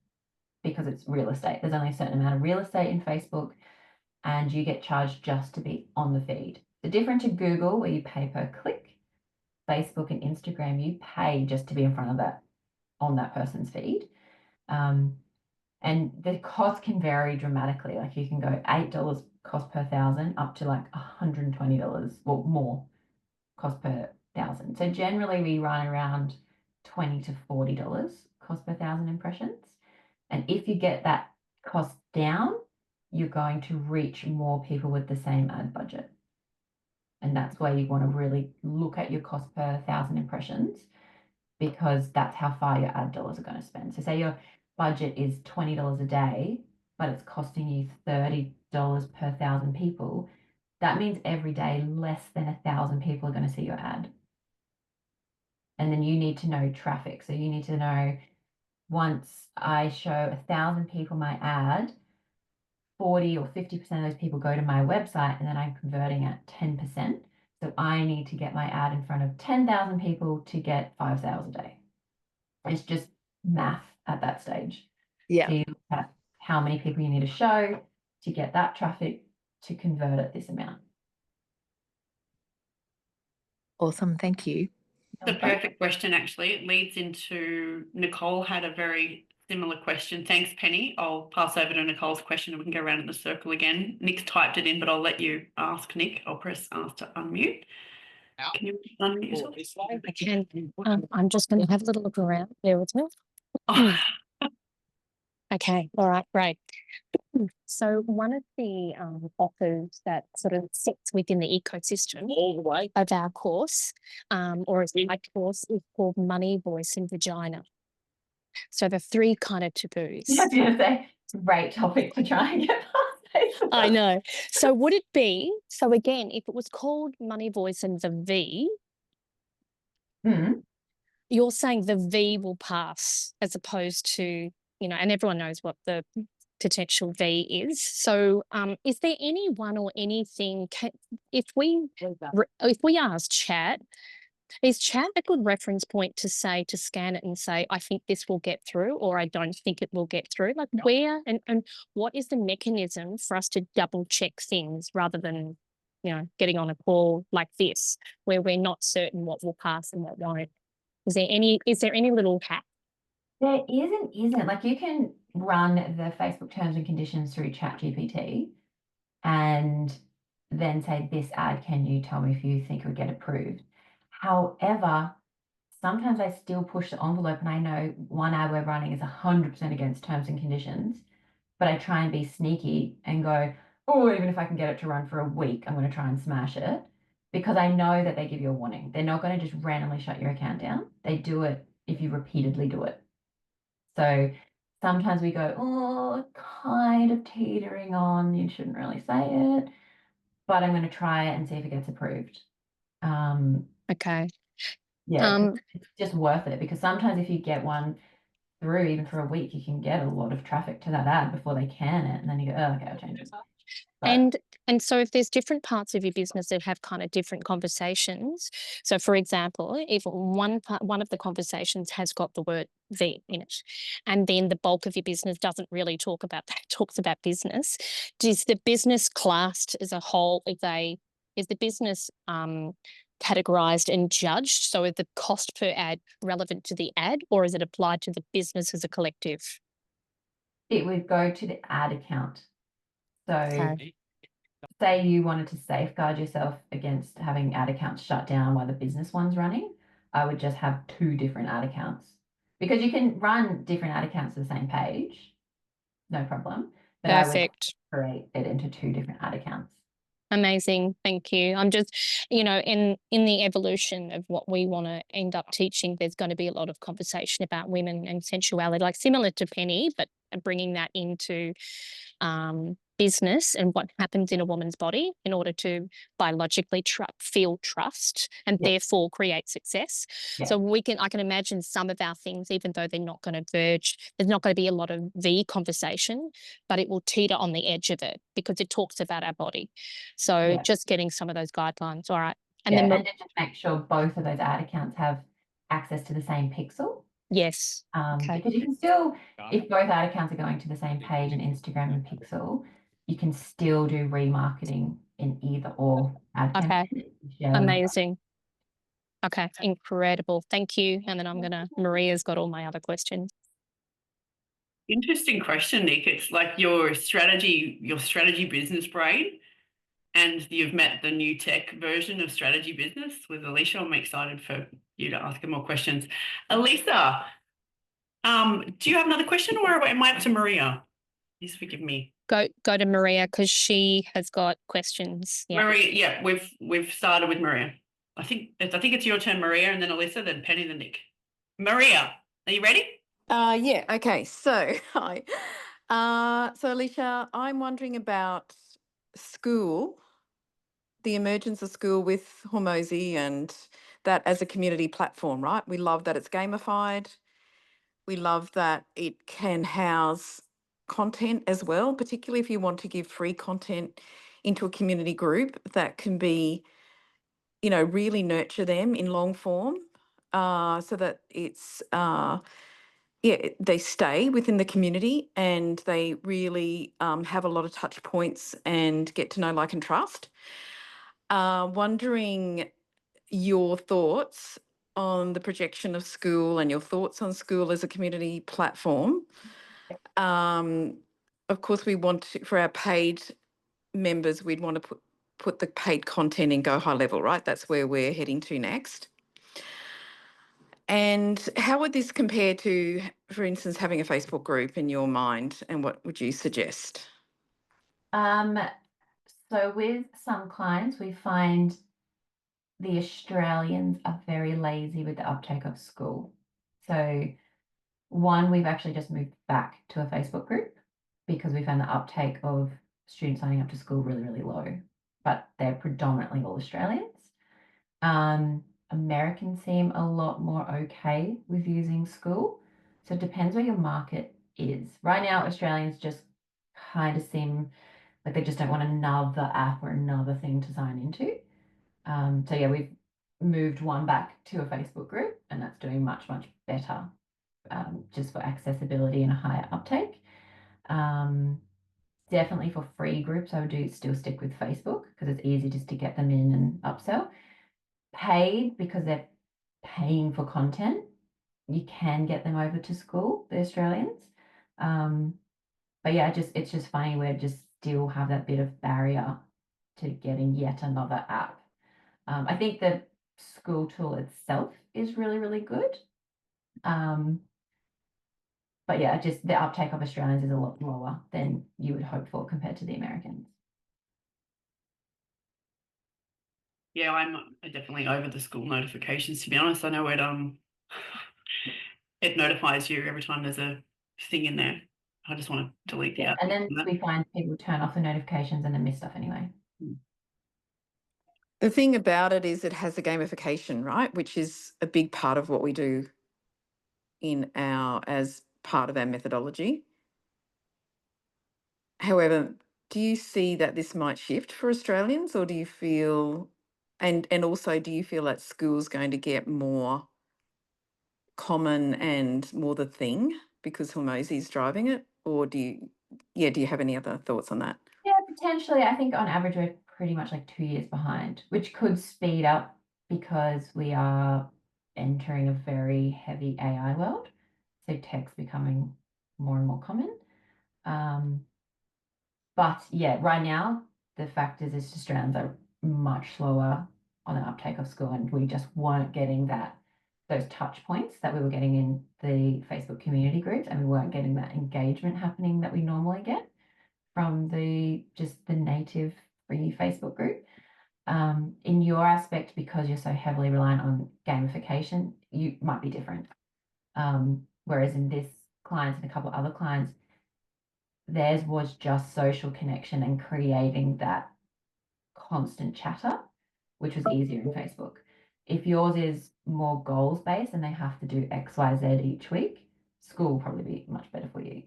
Speaker 2: because it's real estate. There's only a certain amount of real estate in Facebook and you get charged just to be on the feed. So different to Google where you pay per click, Facebook and Instagram, you pay just to be in front of that on that person's feed. And the cost can vary dramatically. Like you can go $8 cost per 1,000 up to like $120 or more cost per 1,000. So generally we run around $20 to $40 cost per 1,000 impressions. And if you get that cost down, you're going to reach more people with the same ad budget. And that's where you want to really look at your cost per 1,000 impressions, because that's how far your ad dollars are going to spend. So say your budget is $20 a day, but it's costing you $30 per 1,000 people. That means every day less than 1,000 people are going to see your ad. And then you need to know traffic. So you need to know, once I show 1,000 people my ad, 40 or 50% of those people go to my website, and then I'm converting at 10%. So I need to get my ad in front of 10,000 people to get 5 sales a day. It's just math at that stage.
Speaker 5: Yeah.
Speaker 2: So you look at how many people you need to show to get that traffic to convert at this amount.
Speaker 5: Awesome. Thank you.
Speaker 1: The perfect question, actually. It leads into Nicole had a very similar question. Thanks, Penny. I'll pass over to Nicole's question and we can go around in the circle again. Nick's typed it in, but I'll let you ask Nick. I'll press ask to unmute. Can you unmute yourself?
Speaker 6: I can. I'm just going to have a little look around. Bear with me.
Speaker 1: Oh,
Speaker 6: Okay. All right. Great. So one of the offers that sort of sits within the ecosystem of our course, or as my course, is called Money, Voice and Vagina. So the three kind of taboos.
Speaker 2: I was going to say, it's a great topic to try and get past.
Speaker 6: I know. So would it be, so again, if it was called Money, Voice and the V, you're saying the V will pass as opposed to, you know, and everyone knows what the potential V is. So is there anyone or anything, if we ask chat, is chat a good reference point to say, to scan it and say, I think this will get through, or I don't think it will get through? Like where and what is the mechanism for us to double check things rather than, you know, getting on a call like this where we're not certain what will pass and what won't? Is there any little hack?
Speaker 2: There isn't. Like you can run the Facebook terms and conditions through ChatGPT and then say, this ad, can you tell me if you think it would get approved? However, sometimes I still push the envelope and I know one ad we're running is 100% against terms and conditions, but I try and be sneaky and go, oh, even if I can get it to run for a week, I'm going to try and smash it, because I know that they give you a warning. They're not going to just randomly shut your account down. They do it if you repeatedly do it. So sometimes we go, oh, kind of teetering on, you shouldn't really say it, but I'm going to try it and see if it gets approved.
Speaker 6: Okay.
Speaker 2: Yeah, it's just worth it, because sometimes if you get one through even for a week, you can get a lot of traffic to that ad before they can it, and then you go, oh, okay, I'll change it. But,
Speaker 6: and so if there's different parts of your business that have kind of different conversations, so for example, if one of the conversations has got the word V in it, and then the bulk of your business doesn't really talk about that, talks about business, is the business classed as a whole? Is the business categorized and judged? So is the cost per ad relevant to the ad, or is it applied to the business as a collective?
Speaker 2: it would go to the ad account. So say you wanted to safeguard yourself against having ad accounts shut down while the business one's running, I would just have 2 different ad accounts, because you can run different ad accounts to the same page, no problem. But
Speaker 6: Perfect.
Speaker 2: I would create it into 2 different ad accounts.
Speaker 6: Amazing. Thank you. I'm just, you know, in the evolution of what we want to end up teaching, there's going to be a lot of conversation about women and sensuality, like similar to Penny, but bringing that into business and what happens in a woman's body in order to biologically feel trust and therefore create success. So I can imagine some of our things, even though they're not going to verge, there's not going to be a lot of V conversation, but it will teeter on the edge of it because it talks about our body. So just getting some of those guidelines. All right.
Speaker 2: And then just make sure both of those ad accounts have access to the same pixel.
Speaker 6: Yes.
Speaker 2: Because you can still, if both ad accounts are going to the same page in Instagram and Pixel, you can still do remarketing in either or ad
Speaker 6: Okay.
Speaker 2: campaign. Share them.
Speaker 6: Amazing. Okay, incredible. Thank you. And then Maria's got all my other questions.
Speaker 1: Interesting question, Nick. It's like your strategy business brain, and you've met the new tech version of strategy business with Alicia. I'm excited for you to ask her more questions. Elisa, do you have another question, or am I up to Maria? Please forgive me.
Speaker 6: Go to Maria because she has got questions. Yeah.
Speaker 1: Maria, yeah, we've started with Maria. I think it's your turn, Maria, and then Elisa, then Penny, then Nick. Maria, are you ready?
Speaker 3: Yeah, okay. So, hi. So, Alicia, I'm wondering about school, the emergence of school with Hormozy and that as a community platform, right? We love that it's gamified. We love that it can house content as well, particularly if you want to give free content into a community group that can be, really nurture them in long form, so that it's they stay within the community and they really have a lot of touch points and get to know, like, and trust. Wondering your thoughts on the projection of school and your thoughts on school as a community platform. Of course, we want to, for our paid members, we'd want to put the paid content in Go High Level, right? That's where we're heading to next. And how would this compare to, for instance, having a Facebook group in your mind, and what would you suggest?
Speaker 2: So with some clients, we find the Australians are very lazy with the uptake of school. So one, we've actually just moved back to a Facebook group because we found the uptake of students signing up to school really, really low, but they're predominantly all Australians. Americans seem a lot more okay with using school. So it depends where your market is. Right now, Australians just kind of seem like they just don't want another app or another thing to sign into. So yeah, we've moved one back to a Facebook group, and that's doing much, much better, just for accessibility and a higher uptake. Definitely for free groups, I would still stick with Facebook because it's easy just to get them in and upsell. Paid, because they're paying for content, you can get them over to school, the Australians. But yeah, it's just funny we just still have that bit of barrier to getting yet another app. I think the school tool itself is really, really good. But yeah, just the uptake of Australians is a lot lower than you would hope for compared to the Americans.
Speaker 1: Yeah, I'm definitely over the school notifications, to be honest. I know it it notifies you every time there's a thing in there. I just want to delete the app.
Speaker 2: And then we find people turn off the notifications and then miss stuff anyway.
Speaker 3: The thing about it is it has a gamification, right? Which is a big part of what we do as part of our methodology. However, do you see that this might shift for Australians, or do you feel, and also do you feel that school's going to get more common and more the thing because Hormozy is driving it? Or do you have any other thoughts on that?
Speaker 2: Yeah, potentially. I think on average we're pretty much like 2 years behind, which could speed up because we are entering a very heavy AI world. So tech's becoming more and more common. But yeah, right now the fact is Australians are much slower on the uptake of school, and we just weren't getting those touch points that we were getting in the Facebook community groups, and we weren't getting that engagement happening that we normally get from the native free Facebook group. In your aspect, because you're so heavily reliant on gamification, you might be different. Whereas in this clients and a couple of other clients, theirs was just social connection and creating that constant chatter, which was easier in Facebook. If yours is more goals based and they have to do X, Y, Z each week, school will probably be much better for you.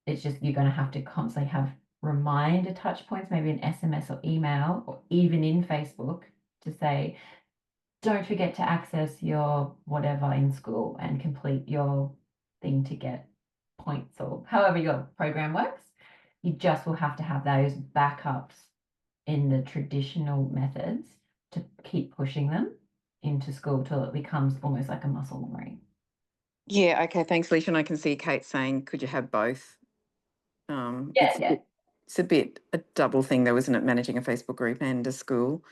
Speaker 2: It's just you're going to have to constantly have reminder touch points, maybe an SMS or email, or even in Facebook to say, don't forget to access your whatever in school and complete your thing to get points, or however your program works. You just will have to have those backups in the traditional methods to keep pushing them into school till it becomes almost like a muscle memory.
Speaker 3: Yeah, okay, thanks, Alicia. And I can see Kate saying, could you have both? It's a bit a double thing though, isn't it? Managing a Facebook group and a school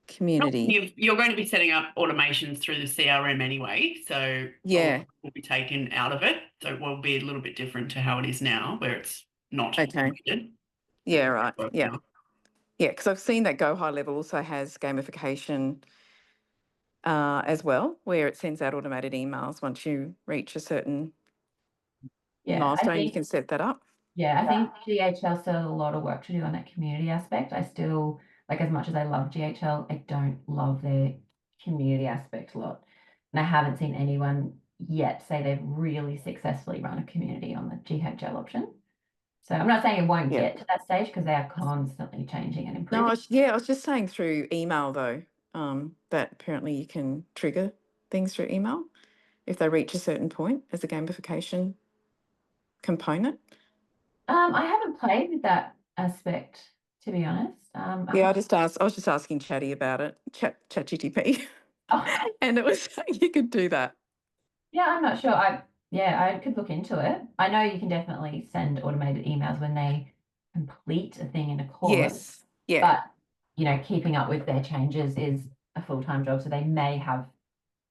Speaker 3: community.
Speaker 1: You're going to be setting up automations through the CRM anyway, so
Speaker 3: Yeah.
Speaker 1: will be taken out of it. So it will be a little bit different to how it is now, where it's not
Speaker 3: Okay.
Speaker 1: needed.
Speaker 3: Yeah, right.
Speaker 1: But,
Speaker 3: Yeah. Yeah, because I've seen that Go High Level also has gamification as well, where it sends out automated emails once you reach a certain milestone. You can set that up.
Speaker 2: Yeah, I think GHL still has a lot of work to do on that community aspect. I still, like, as much as I love GHL, I don't love their community aspect a lot. And I haven't seen anyone yet say they've really successfully run a community on the GHL option. So I'm not saying it won't
Speaker 3: Yeah.
Speaker 2: get to that stage because they are constantly changing and
Speaker 3: No,
Speaker 2: improving.
Speaker 3: I was just saying through email though, that apparently you can trigger things through email if they reach a certain point as a gamification component.
Speaker 2: I haven't played with that aspect, to be honest.
Speaker 3: Yeah, I was just asking Chatty about it, ChatGTP,
Speaker 2: Oh.
Speaker 3: and it was saying you could do that.
Speaker 2: Yeah, I'm not sure. I could look into it. I know you can definitely send automated emails when they complete a thing in a course.
Speaker 3: Yes. Yeah.
Speaker 2: But keeping up with their changes is a full-time job, so they may have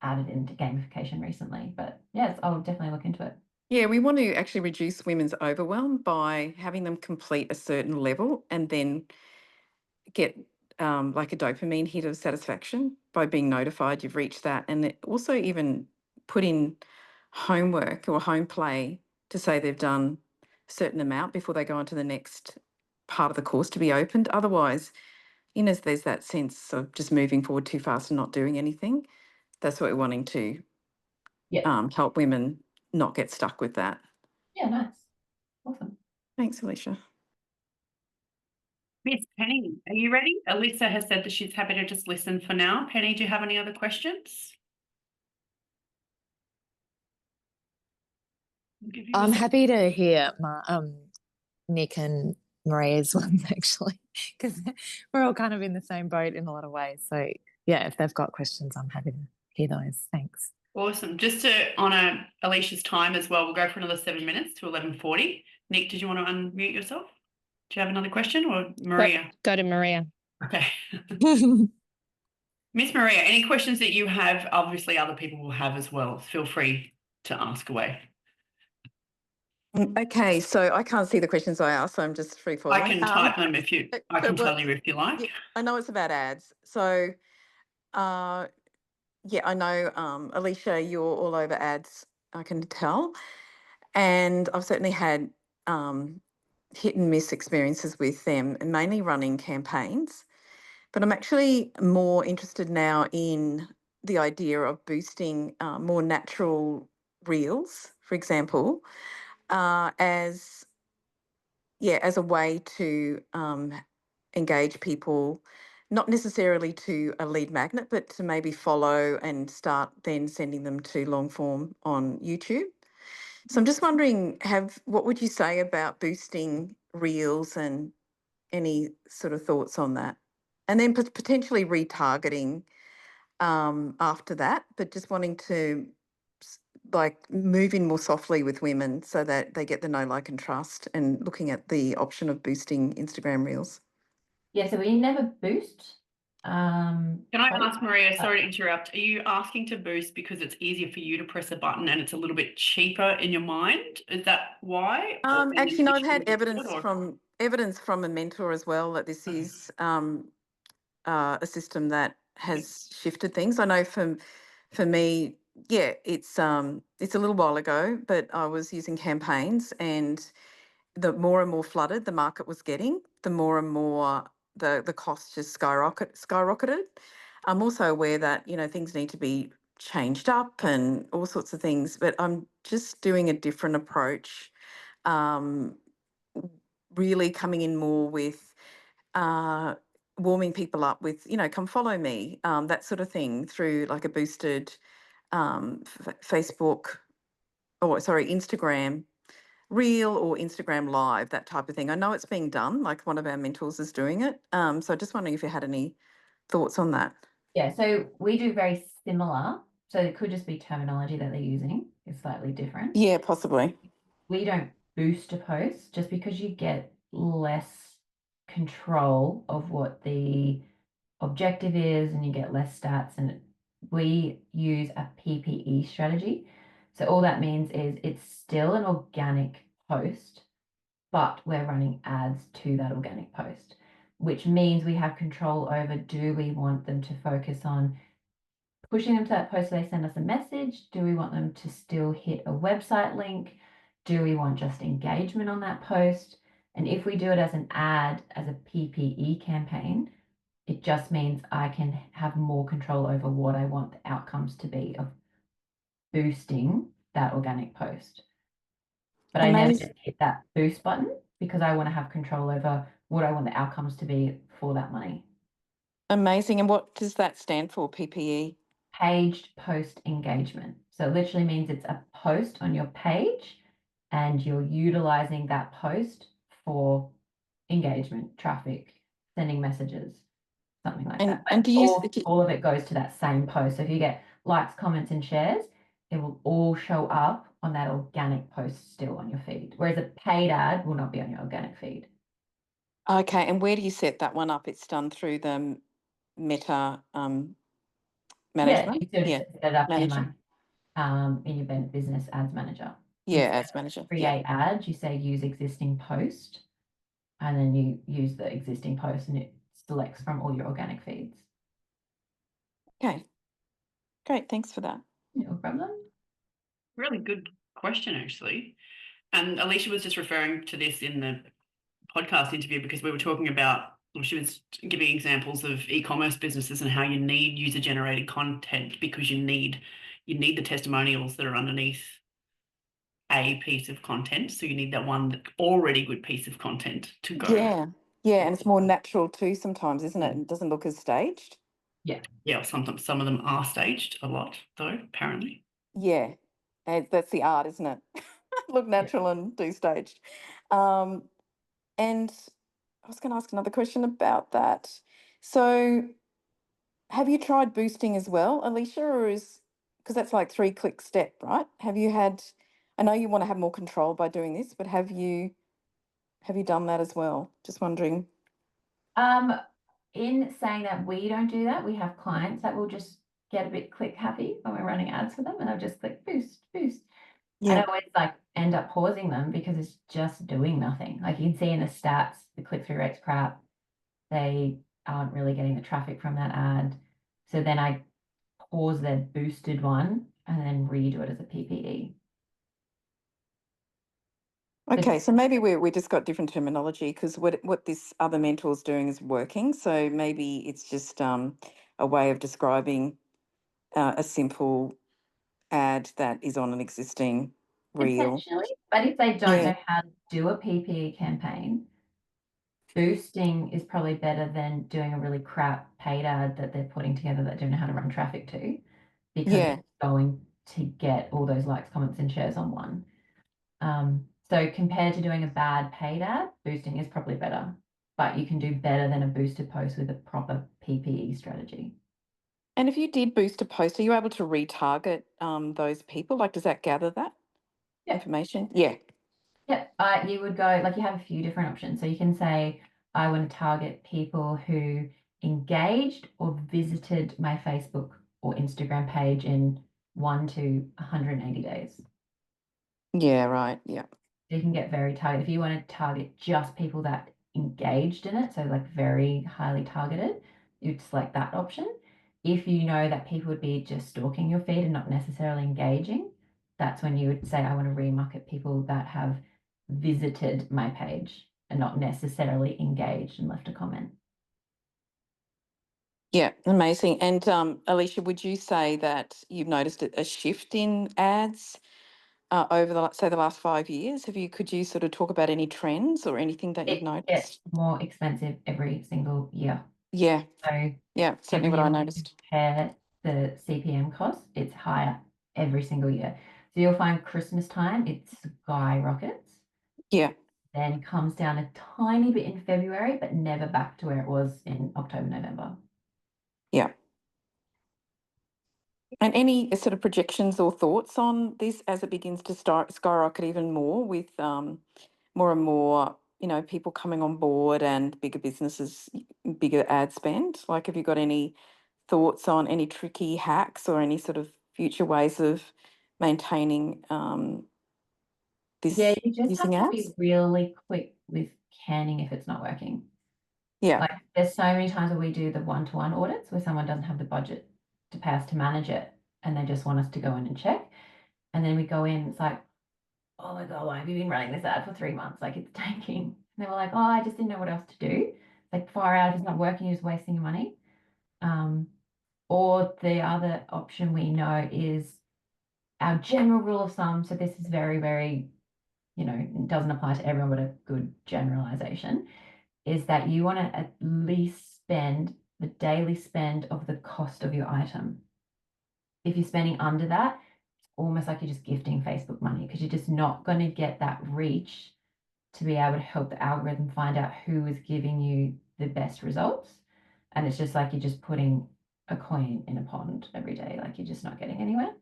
Speaker 2: added into gamification recently. But yes, I'll definitely look into it.
Speaker 3: Yeah, we want to actually reduce women's overwhelm by having them complete a certain level and then get like a dopamine hit of satisfaction by being notified you've reached that. And also even put in homework or home play to say they've done a certain amount before they go on to the next part of the course to be opened. Otherwise, there's that sense of just moving forward too fast and not doing anything. That's what we're wanting to help women not get stuck with that.
Speaker 2: Yeah, nice. Awesome.
Speaker 3: Thanks, Alicia.
Speaker 1: Miss Penny, are you ready? Alisa has said that she's happy to just listen for now. Penny, do you have any other questions?
Speaker 5: I'm happy to hear Nick and Maria's ones actually, because we're all kind of in the same boat in a lot of ways. So yeah, if they've got questions, I'm happy to hear those. Thanks.
Speaker 1: Awesome. Just to honour Alicia's time as well, we'll go for another 7 minutes to 11:40. Nick, did you want to unmute yourself? Do you have another question, or Maria?
Speaker 6: Go to Maria.
Speaker 1: Okay. Miss Maria, any questions that you have, obviously other people will have as well. Feel free to ask away.
Speaker 3: Okay, so I can't see the questions I asked, so I'm just free falling.
Speaker 1: I can type them if you. I can tell you if you like.
Speaker 3: Yeah, I know it's about ads. So, yeah, I know, Alicia, you're all over ads. I can tell, and I've certainly had hit and miss experiences with them, and mainly running campaigns. But I'm actually more interested now in the idea of boosting more natural reels, for example, as a way to engage people, not necessarily to a lead magnet, but to maybe follow and start then sending them to long form on YouTube. So I'm just wondering, what would you say about boosting reels, and any sort of thoughts on that? And then potentially retargeting after that, but just wanting to move in more softly with women so that they get the know, like, and trust, and looking at the option of boosting Instagram reels.
Speaker 2: Yeah, so we never boost.
Speaker 1: Can I ask, Maria, sorry to interrupt, are you asking to boost because it's easier for you to press a button and it's a little bit cheaper in your mind? Is that why?
Speaker 3: Actually, no, I've had evidence from a mentor as well that this is a system that has shifted things. I know for me, yeah, it's a little while ago, but I was using campaigns, and the more and more flooded the market was getting, the more and more the costs just skyrocketed. I'm also aware that things need to be changed up and all sorts of things, but I'm just doing a different approach, really coming in more with warming people up with, come follow me, that sort of thing, through like a boosted Facebook, Instagram Reel or Instagram Live, that type of thing. I know it's being done, like one of our mentors is doing it. So just wondering if you had any thoughts on that.
Speaker 2: Yeah, so we do very similar. So it could just be terminology that they're using is slightly different.
Speaker 3: Yeah, possibly.
Speaker 2: We don't boost a post just because you get less control of what the objective is and you get less stats, and we use a PPE strategy. So all that means is it's still an organic post, but we're running ads to that organic post, which means we have control over, do we want them to focus on pushing them to that post so they send us a message? Do we want them to still hit a website link? Do we want just engagement on that post? And if we do it as an ad, as a PPE campaign, it just means I can have more control over what I want the outcomes to be of boosting that organic post. But I never
Speaker 3: Amazing.
Speaker 2: just hit that boost button because I want to have control over what I want the outcomes to be for that money.
Speaker 3: Amazing. And what does that stand for, PPE?
Speaker 2: Paged post engagement. So it literally means it's a post on your page and you're utilizing that post for engagement, traffic, sending messages, something like that.
Speaker 3: And
Speaker 2: But
Speaker 3: do you
Speaker 2: all of it goes to that same post. So if you get likes, comments, and shares, it will all show up on that organic post still on your feed. Whereas a paid ad will not be on your organic feed.
Speaker 3: okay, and where do you set that one up? It's done through the Meta management?
Speaker 2: You could
Speaker 3: Yeah.
Speaker 2: set it up in
Speaker 3: Manager.
Speaker 2: in your business ads manager.
Speaker 3: Yeah,
Speaker 2: Instead
Speaker 3: Ads
Speaker 2: of
Speaker 3: Manager. Yeah.
Speaker 2: create ads, you say use existing post, and then you use the existing post and it selects from all your organic feeds.
Speaker 3: Okay. Great. Thanks for that.
Speaker 2: No problem.
Speaker 1: Really good question, actually. And Alicia was just referring to this in the podcast interview because we were talking about, well, she was giving examples of e-commerce businesses and how you need user-generated content because you need the testimonials that are underneath a piece of content. So you need that one already good piece of content to go.
Speaker 3: Yeah. Yeah. And it's more natural too sometimes, isn't it? It doesn't look as staged.
Speaker 1: Yeah, sometimes some of them are staged a lot, though, apparently.
Speaker 3: Yeah. That's the art, isn't it? Look natural and do staged. And I was going to ask another question about that. So have you tried boosting as well, Alicia, or because that's like 3-click step, right? I know you want to have more control by doing this, but have you done that as well? Just wondering.
Speaker 2: In saying that we don't do that, we have clients that will just get a bit click happy when we're running ads for them and they'll just click boost, boost. And I always end up pausing them because it's just doing nothing. Like you can see in the stats, the click-through rate's crap. They aren't really getting the traffic from that ad. So then I pause their boosted one and then redo it as a PPE.
Speaker 3: Okay, so maybe we just got different terminology because what this other mentor is doing is working. So maybe it's just a way of describing a simple ad that is on an existing reel.
Speaker 2: Potentially, but if they don't
Speaker 3: Yeah.
Speaker 2: know how to do a PPE campaign, boosting is probably better than doing a really crap paid ad that they're putting together that don't know how to run traffic to, because
Speaker 3: Yeah.
Speaker 2: it's going to get all those likes, comments, and shares on one. So compared to doing a bad paid ad, boosting is probably better, but you can do better than a boosted post with a proper PPE strategy.
Speaker 3: And if you did boost a post, are you able to retarget those people? Like, does that gather that information? Yeah.
Speaker 2: Yep. You would go, like, you have a few different options. So you can say, I want to target people who engaged or visited my Facebook or Instagram page in 1 to 180 days.
Speaker 3: Yeah, right. Yeah.
Speaker 2: You can get very targeted. If you want to target just people that engaged in it, so like very highly targeted, you'd select that option. If you know that people would be just stalking your feed and not necessarily engaging, that's when you would say, I want to remarket people that have visited my page and not necessarily engaged and left a comment.
Speaker 3: Yeah, amazing. And Alicia, would you say that you've noticed a shift in ads over the last 5 years? Could you sort of talk about any trends or anything that you've
Speaker 2: It
Speaker 3: noticed?
Speaker 2: gets more expensive every single year.
Speaker 3: Yeah,
Speaker 2: So
Speaker 3: yeah, certainly what I noticed.
Speaker 2: compare the CPM costs, it's higher every single year. So you'll find Christmas time, it skyrockets.
Speaker 3: Yeah.
Speaker 2: then comes down a tiny bit in February, but never back to where it was in October, November.
Speaker 3: Yeah. And any sort of projections or thoughts on this as it begins to skyrocket even more with more and more, people coming on board and bigger businesses, bigger ad spend? Like, have you got any thoughts on any tricky hacks or any sort of future ways of maintaining this
Speaker 2: Yeah, you just have
Speaker 3: using
Speaker 2: to be
Speaker 3: ads?
Speaker 2: really quick with canning if it's not working.
Speaker 3: Yeah.
Speaker 2: Like, there's so many times where we do the one-to-one audits where someone doesn't have the budget to pay us to manage it and they just want us to go in and check. And then we go in, it's like, oh my God, why have you been running this ad for 3 months? Like, it's tanking. And they were like, oh, I just didn't know what else to do. Like, far out, if it's not working, you're just wasting your money. Or the other option we know is our general rule of thumb. So this is very, very, it doesn't apply to everyone, but a good generalization is that you want to at least spend the daily spend of the cost of your item. If you're spending under that, it's almost like you're just gifting Facebook money because you're just not going to get that reach to be able to help the algorithm find out who is giving you the best results. And it's just like you're just putting a coin in a pond every day, like you're just not getting anywhere.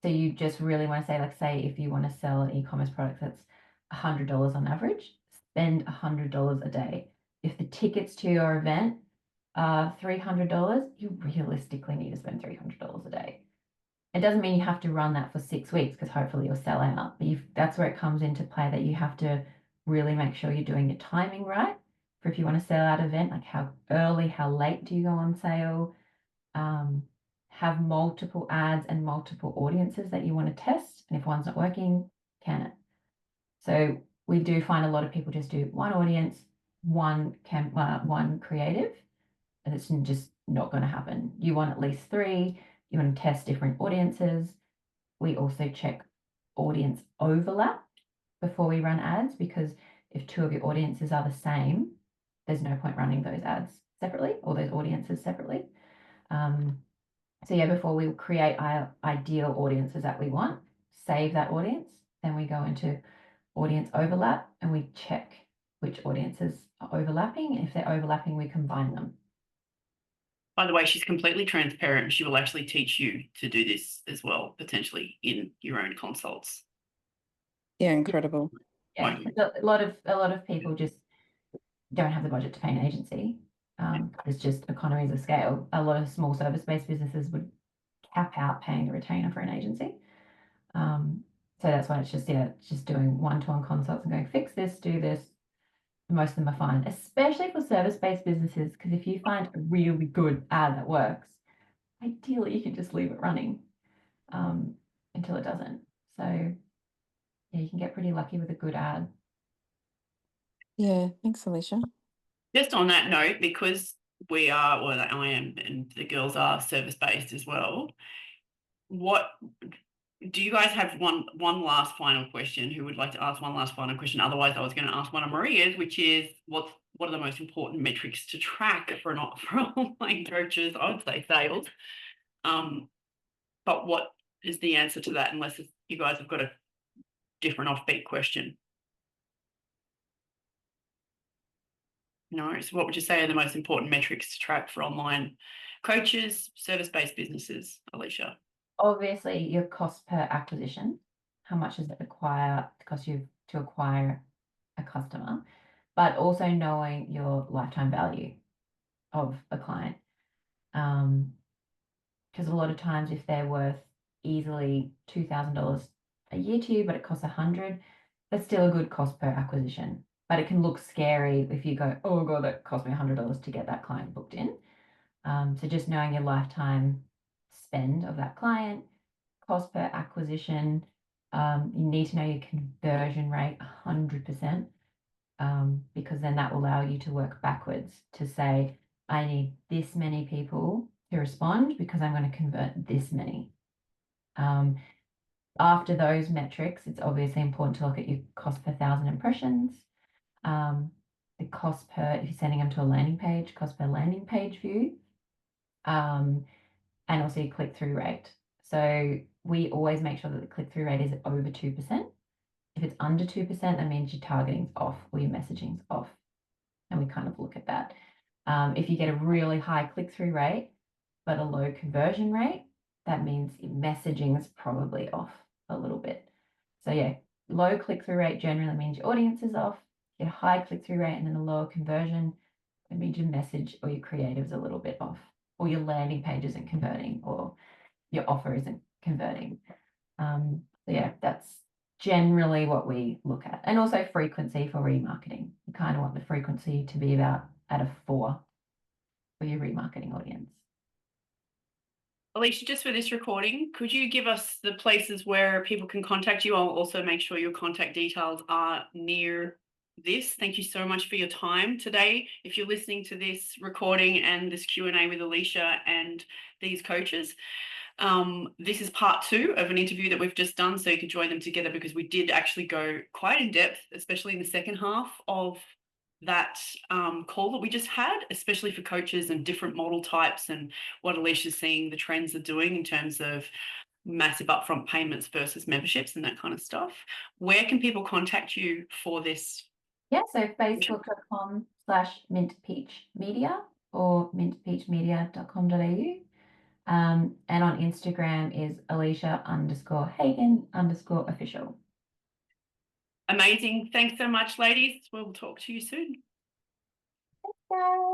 Speaker 2: So you just really want to say, like, say if you want to sell an e-commerce product that's $100 on average, spend $100 a day. If the tickets to your event are $300, you realistically need to spend $300 a day. It doesn't mean you have to run that for 6 weeks because hopefully you'll sell out. But that's where it comes into play, that you have to really make sure you're doing your timing right. For if you want to sell out an event, like how early, how late do you go on sale? Have multiple ads and multiple audiences that you want to test. And if one's not working, can it? So we do find a lot of people just do one audience, one creative, and it's just not going to happen. You want at least 3. You want to test different audiences. We also check audience overlap before we run ads, because if 2 of your audiences are the same, there's no point running those ads separately or those audiences separately. So yeah, before we create our ideal audiences that we want, save that audience, then we go into audience overlap and we check which audiences are overlapping. If they're overlapping, we combine them.
Speaker 1: By the way, she's completely transparent. She will actually teach you to do this as well, potentially in your own consults.
Speaker 3: Yeah, incredible.
Speaker 2: Yeah, a lot of people just don't have the budget to pay an agency. It's just economies of scale. A lot of small service-based businesses would cap out paying a retainer for an agency. So that's why it's just doing one-to-one consults and going, fix this, do this. Most of them are fine, especially for service-based businesses, because if you find a really good ad that works, ideally you can just leave it running until it doesn't. So yeah, you can get pretty lucky with a good ad.
Speaker 3: Yeah, thanks, Alicia.
Speaker 1: Just on that note, because we are, well, I am, and the girls are service-based as well, what do you guys have one last final question? Who would like to ask one last final question? Otherwise, I was going to ask one of Maria's, which is what are the most important metrics to track for online coaches? I would say sales. But what is the answer to that, unless you guys have got a different offbeat question? No. So what would you say are the most important metrics to track for online coaches, service-based businesses, Alicia?
Speaker 2: Obviously, your cost per acquisition. How much does it cost you to acquire a customer? But also knowing your lifetime value of a client. Because a lot of times if they're worth easily $2,000 a year to you, but it costs $100, that's still a good cost per acquisition. But it can look scary if you go, oh God, that cost me $100 to get that client booked in. So just knowing your lifetime spend of that client, cost per acquisition, you need to know your conversion rate 100%, because then that will allow you to work backwards to say, I need this many people to respond because I'm going to convert this many. After those metrics, it's obviously important to look at your cost per 1,000 impressions, the cost per, if you're sending them to a landing page, cost per landing page view, and also your click-through rate. So we always make sure that the click-through rate is over 2%. If it's under 2%, that means your targeting's off or your messaging's off. And we kind of look at that. If you get a really high click-through rate, but a low conversion rate, that means your messaging is probably off a little bit. So yeah, low click-through rate generally means your audience is off. Get a high click-through rate and then a lower conversion, it means your message or your creative's a little bit off, or your landing page isn't converting, or your offer isn't converting. So yeah, that's generally what we look at. And also frequency for remarketing. You kind of want the frequency to be about at a 4 for your remarketing audience.
Speaker 1: Alicia, just for this recording, could you give us the places where people can contact you? I'll also make sure your contact details are near this. Thank you so much for your time today. If you're listening to this recording and this Q&A with Alicia and these coaches, this is part 2 of an interview that we've just done, so you can join them together, because we did actually go quite in depth, especially in the second half of that call that we just had, especially for coaches and different model types and what Alicia's seeing the trends are doing in terms of massive upfront payments versus memberships and that kind of stuff. Where can people contact you for this?
Speaker 2: Yeah, so facebook.com/mintpeachmedia or mintpeachmedia.com.au. And on Instagram is Alicia_Hagen_official.
Speaker 1: Amazing. Thanks so much, ladies. We'll talk to you soon.
Speaker 2: Thanks, guys.